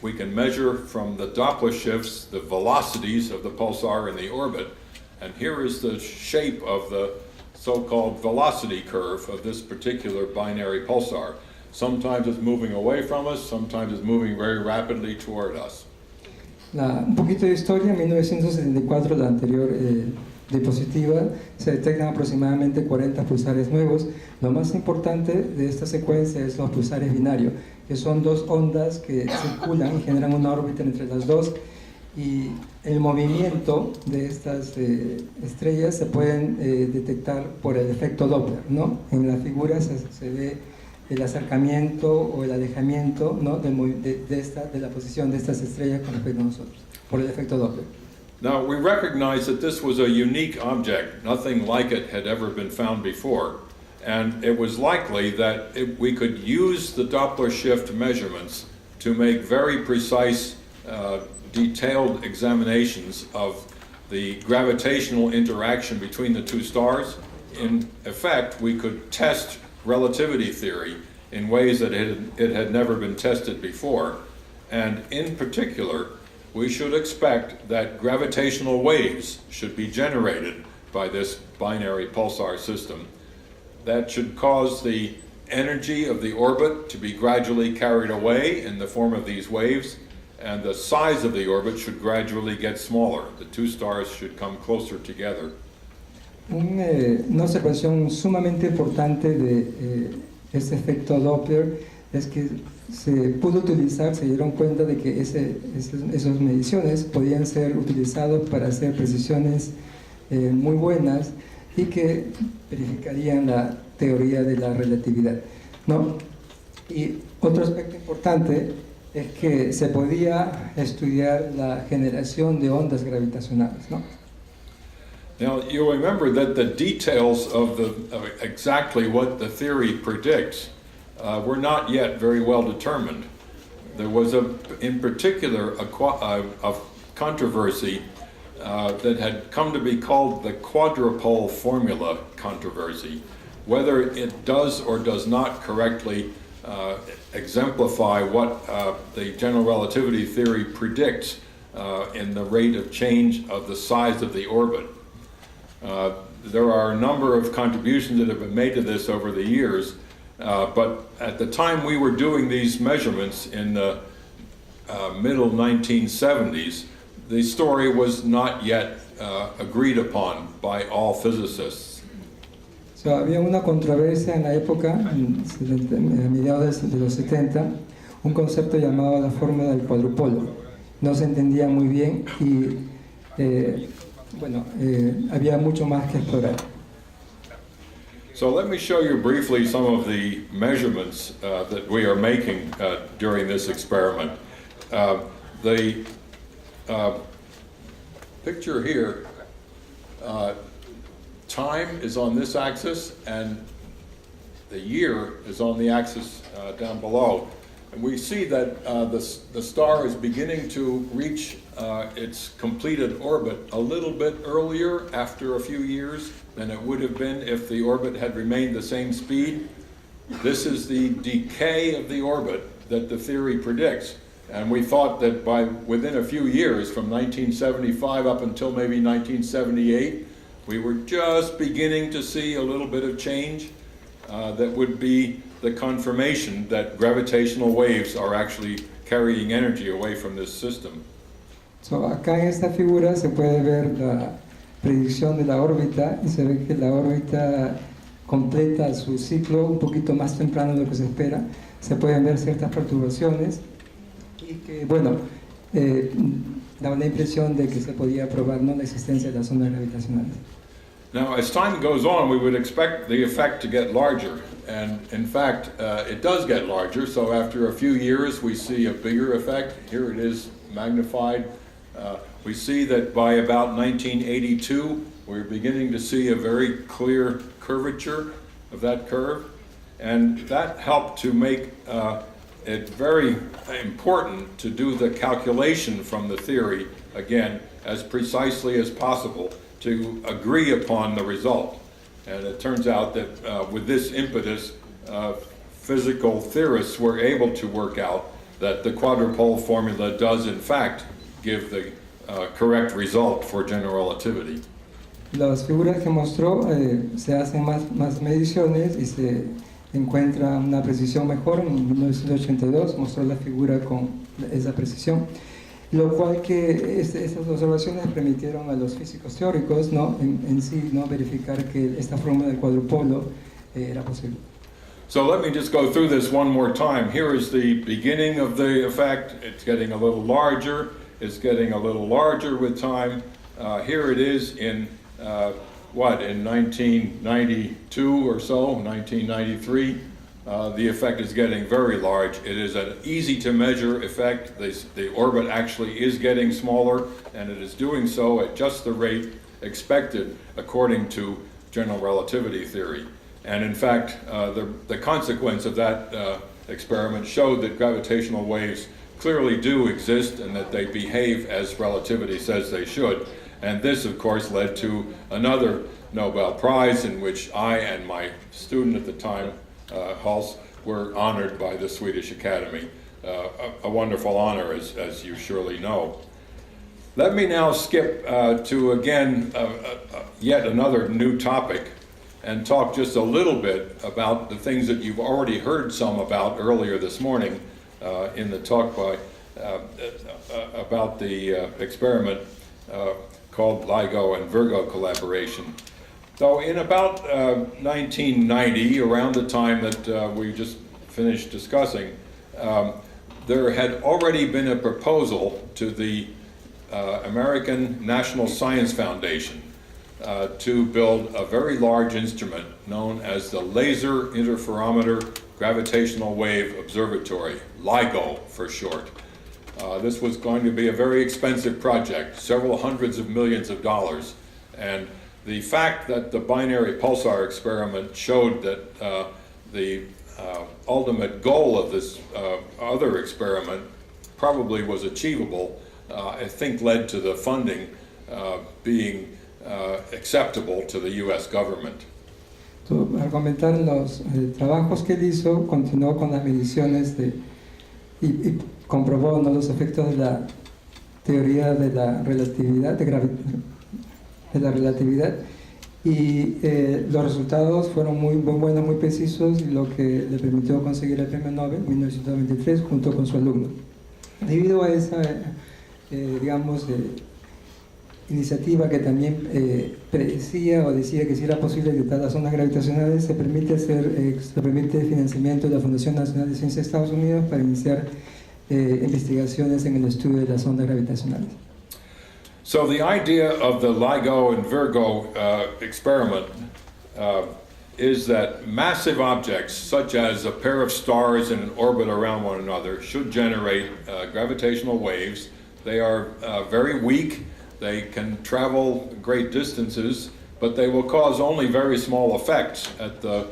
We can measure from the Doppler shifts the velocities of the pulsar in the orbit, and here is the shape of the so-called velocity curve of this particular binary pulsar. Sometimes it's moving away from us, sometimes it's moving very rapidly toward us. Un poquito de historia, en 1974, la anterior diapositiva, se detectan aproximadamente 40 pulsares nuevos. Lo más importante de esta secuencia es los pulsares binarios, que son dos ondas que circulan y generan una órbita entre las dos, y el movimiento de estas estrellas se pueden detectar por el efecto Doppler, ¿no? En la figura se ve el acercamiento o el alejamiento, ¿no? de la posición de estas estrellas con respecto a nosotros, por el efecto Doppler. Now, we recognize that this was a unique object. Nothing like it had ever been found before. And it was likely that we could use the Doppler shift measurements to make very precise, detailed examinations of the gravitational interaction between the two stars. In effect, we could test relativity theory in ways that it had never been tested before. And in particular, we should expect that gravitational waves should be generated by this binary pulsar system. That should cause the energy of the orbit to be gradually carried away in the form of these waves, and the size of the orbit should gradually get smaller. The two stars should come closer together. Una observación sumamente importante de este efecto Doppler es que se pudo utilizar, se dieron cuenta de que esas mediciones podían ser utilizados para hacer precisiones muy buenas y que verificarían la teoría de la relatividad, ¿no? Y otro aspecto importante es que se podía estudiar la generación de ondas gravitacionales, ¿no? Now, you'll remember that the details of exactly what the theory predicts were not yet very well determined. There was, in particular, a controversy that had come to be called the quadrupole formula controversy, whether it does or does not correctly exemplify what the general relativity theory predicts in the rate of change of the size of the orbit. There are a number of contributions that have been made to this over the years, but at the time we were doing these measurements in the middle 1970s, the story was not yet agreed upon by all physicists. So, había una controversia en la época, a mediados de los 70, un concepto llamado la fórmula del cuadrupolo. No se entendía muy bien y había mucho más que explorar. So let me show you briefly some of the measurements that we are making during this experiment. The picture here, time is on this axis and the year is on the axis down below. And we see that the star is beginning to reach its completed orbit a little bit earlier after a few years than it would have been if the orbit had remained the same speed. This is the decay of the orbit that the theory predicts. And we thought that within a few years, from 1975 up until maybe 1978, we were just beginning to see a little bit of change that would be the confirmation that gravitational waves are actually carrying energy away from this system. So, acá en esta figura se puede ver la predicción de la órbita y se ve que la órbita completa su ciclo un poquito más temprano de lo que se espera. Se pueden ver ciertas perturbaciones y que, daba la impresión de que se podía probar la existencia de las ondas gravitacionales. Now, as time goes on, we would expect the effect to get larger. And in fact, it does get larger. So after a few years, we see a bigger effect. Here it is magnified We see that by about 1982, we're beginning to see a very clear curvature of that curve, and that helped to make it very important to do the calculation from the theory, again, as precisely as possible to agree upon the result. And it turns out that with this impetus, physical theorists were able to work out that the quadrupole formula does in fact give the correct result for general relativity. Las figuras que mostró se hacen más mediciones y se encuentra una precisión mejor. En 1982 mostró la figura con esa precisión, lo cual que estas observaciones permitieron a los físicos teóricos en sí verificar que esta fórmula del cuadrupolo era posible. So let me just go through this one more time. Here is the beginning of the effect. It's getting a little larger. It's getting a little larger with time. Here it is in, in 1992 or so, 1993. The effect is getting very large. It is an easy to measure effect. The orbit actually is getting smaller, and it is doing so at just the rate expected according to general relativity theory. And in fact, the consequence of that experiment showed that gravitational waves clearly do exist and that they behave as relativity says they should. And this, of course, led to another Nobel Prize in which I and my student at the time, Hals, were honored by the Swedish Academy. A wonderful honor, as you surely know. Let me now skip to, again, yet another new topic and talk just a little bit about the things that you've already heard some about earlier this morning in the talk by about the experiment called LIGO and Virgo collaboration. So in about 1990, around the time that we just finished discussing, there had already been a proposal to the American National Science Foundation to build a very large instrument known as the Laser Interferometer Gravitational Wave Observatory, LIGO for short. This was going to be a very expensive project, several hundreds of millions of dollars, and the fact that the binary pulsar experiment showed that the ultimate goal of this other experiment probably was achievable, I think led to the funding being acceptable to the U.S. government. Al comentar los trabajos que él hizo, continuó con las mediciones y comprobó los efectos de la teoría de la relatividad, y los resultados fueron muy buenos, muy precisos, y lo que le permitió conseguir el premio Nobel en 1923 junto con su alumno. Debido a esa, iniciativa que también predecía o decía que si era posible detectar las ondas gravitacionales, se permite el financiamiento de la Fundación Nacional de Ciencias de Estados Unidos para iniciar investigaciones en el estudio de las ondas gravitacionales. So the idea of the LIGO and Virgo experiment is that massive objects, such as a pair of stars in an orbit around one another, should generate gravitational waves. They are very weak. They can travel great distances, but they will cause only very small effects at the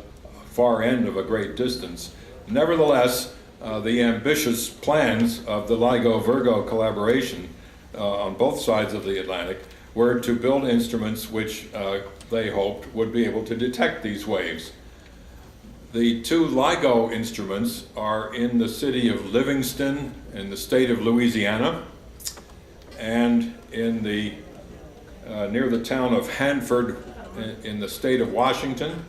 far end of a great distance. Nevertheless, the ambitious plans of the LIGO-Virgo collaboration on both sides of the Atlantic were to build instruments which they hoped would be able to detect these waves. The two LIGO instruments are in the city of Livingston in the state of Louisiana, and in the near the town of Hanford in the state of Washington.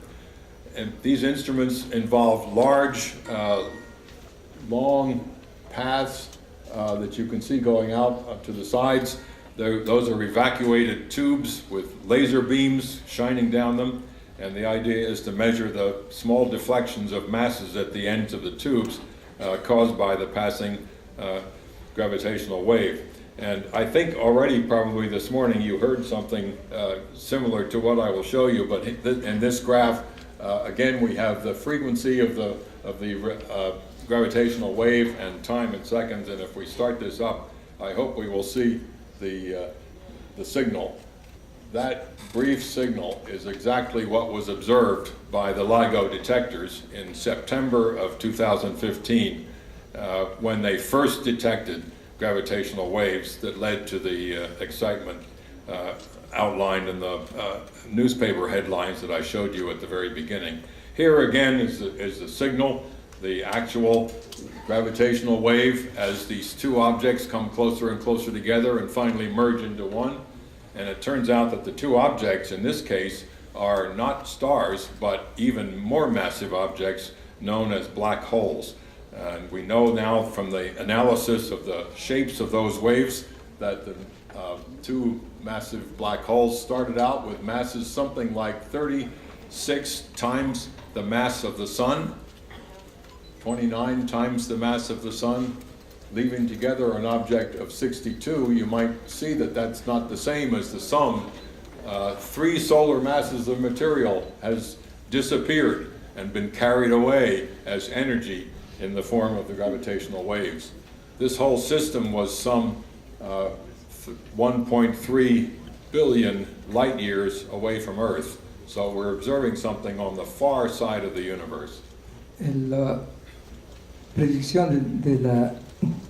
And these instruments involve large, long paths that you can see going out to the sides. Those are evacuated tubes with laser beams shining down them, and the idea is to measure the small deflections of masses at the ends of the tubes caused by the passing gravitational wave. And I think already probably this morning you heard something similar to what I will show you, but in this graph, again, we have the frequency of the gravitational wave and time in seconds, and if we start this up, I hope we will see the signal. That brief signal is exactly what was observed by the LIGO detectors in September of 2015 when they first detected gravitational waves that led to the excitement outlined in the newspaper headlines that I showed you at the very beginning. Here again is the signal, the actual gravitational wave as these two objects come closer and closer together and finally merge into one. And it turns out that the two objects in this case are not stars, but even more massive objects known as black holes. And we know now from the analysis of the shapes of those waves that the two massive black holes started out with masses something like 36 times the mass of the sun, 29 times the mass of the sun, leaving together an object of 62. You might see that that's not the same as the sum. 3 solar masses of material has disappeared and been carried away as energy in the form of the gravitational waves. This whole system was some 1.3 billion light years away from Earth. So we're observing something on the far side of the universe. La predicción de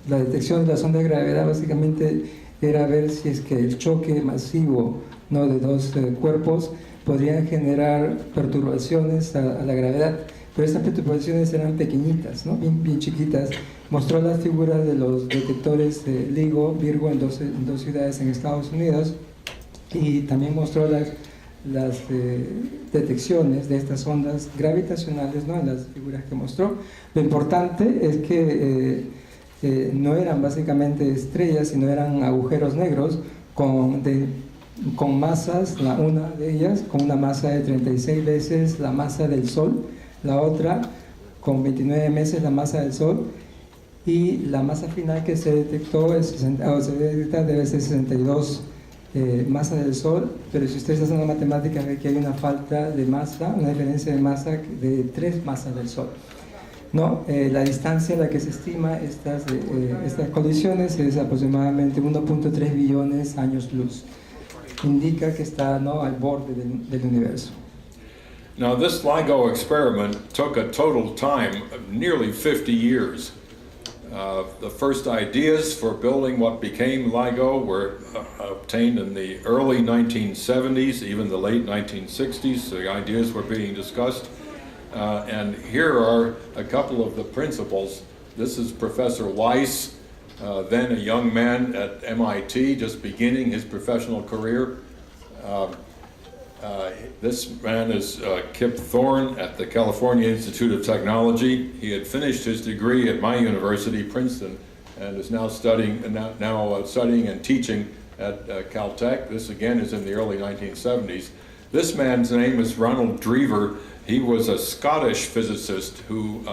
la detección de la sonda de gravedad básicamente era ver si es que el choque masivo, ¿no?, de dos cuerpos podrían generar perturbaciones a la gravedad, pero estas perturbaciones eran pequeñitas, ¿no?, bien chiquitas. Mostró las figuras de los detectores LIGO, Virgo en dos ciudades en Estados Unidos, y también mostró las detecciones de estas ondas gravitacionales, ¿no?, en las figuras que mostró. Lo importante es que no eran básicamente estrellas, sino eran agujeros negros con masas, una de ellas con una masa de 36 veces la masa del Sol, la otra con 29 veces la masa del Sol, y la masa final que se detectó debe ser 62 masa del Sol, pero si ustedes hacen la matemática ve que hay una falta de masa, una diferencia de masa de 3 masas del Sol. No, la distancia a la que se estima estas colisiones es aproximadamente 1.3 billones años luz. Indica que está, ¿no?, al borde del universo. Now this LIGO experiment took a total time of nearly 50 years. The first ideas for building what became LIGO were obtained in the early 1970s, even the late 1960s. The ideas were being discussed. And here are a couple of the principles. This is Professor Weiss, then a young man at MIT, just beginning his professional career. This man is Kip Thorne at the California Institute of Technology. He had finished his degree at my university, Princeton, and is now studying and teaching at Caltech. This again is in the early 1970s. This man's name is Ronald Drever. He was a Scottish physicist who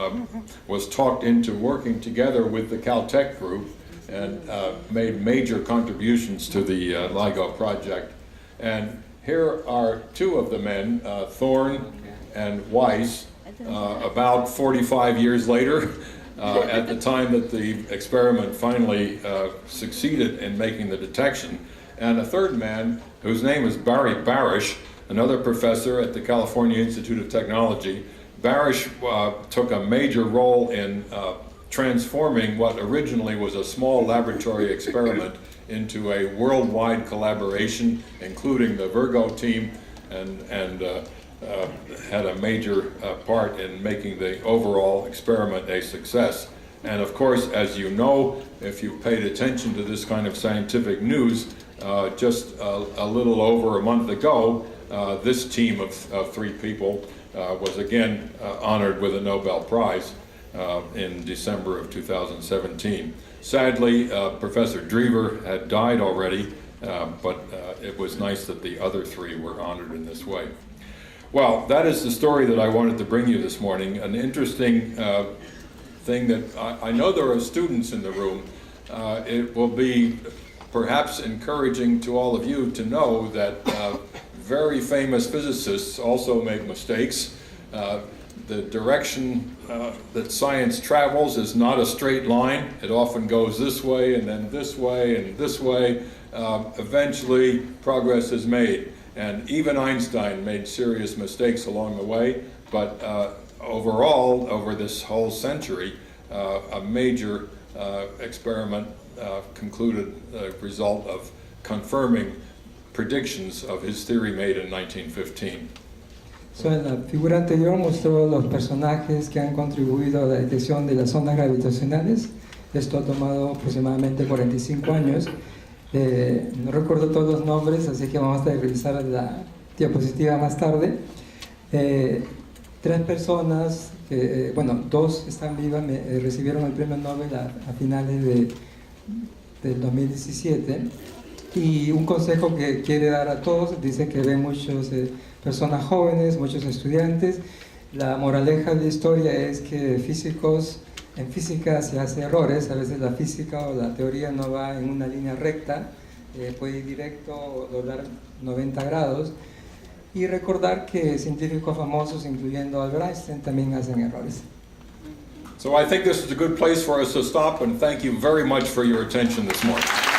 was talked into working together with the Caltech group and made major contributions to the LIGO project. And here are two of the men, Thorne and Weiss, about 45 years later, at the time that the experiment finally succeeded in making the detection. And a third man, whose name is Barry Barish, another professor at the California Institute of Technology. Barish took a major role in transforming what originally was a small laboratory experiment into a worldwide collaboration, including the Virgo team, and had a major part in making the overall experiment a success. And of course, as you know, if you paid attention to this kind of scientific news, just a little over a month ago, this team of 3 people was again honored with a Nobel Prize in December of 2017. Sadly, Professor Drever had died already, but it was nice that the other 3 were honored in this way. Well, that is the story that I wanted to bring you this morning. An interesting thing that I know there are students in the room. It will be perhaps encouraging to all of you to know that very famous physicists also make mistakes. The direction that science travels is not a straight line. It often goes this way and then this way and this way. eventually progress is made. And even Einstein made serious mistakes along the way, but overall, over this whole century, a major experiment concluded the result of confirming predictions of his theory made in 1915. En la figura anterior mostró los personajes que han contribuido a la detección de las ondas gravitacionales. Esto ha tomado aproximadamente 45 años. No recuerdo todos los nombres, así que vamos a revisar la diapositiva más tarde. 3 personas, bueno, 2 están vivas, recibieron el premio Nobel a finales del 2017. Y un consejo que quiere dar a todos, dice que ve muchas personas jóvenes, muchos estudiantes. La moraleja de la historia es que en física se hacen errores, a veces la física o la teoría no va en una línea recta, puede ir directo o doblar 90 grados. Y recordar que científicos famosos, incluyendo Albert Einstein, también hacen errores. So I think this is a good place for us to stop, and thank you very much for your attention this morning.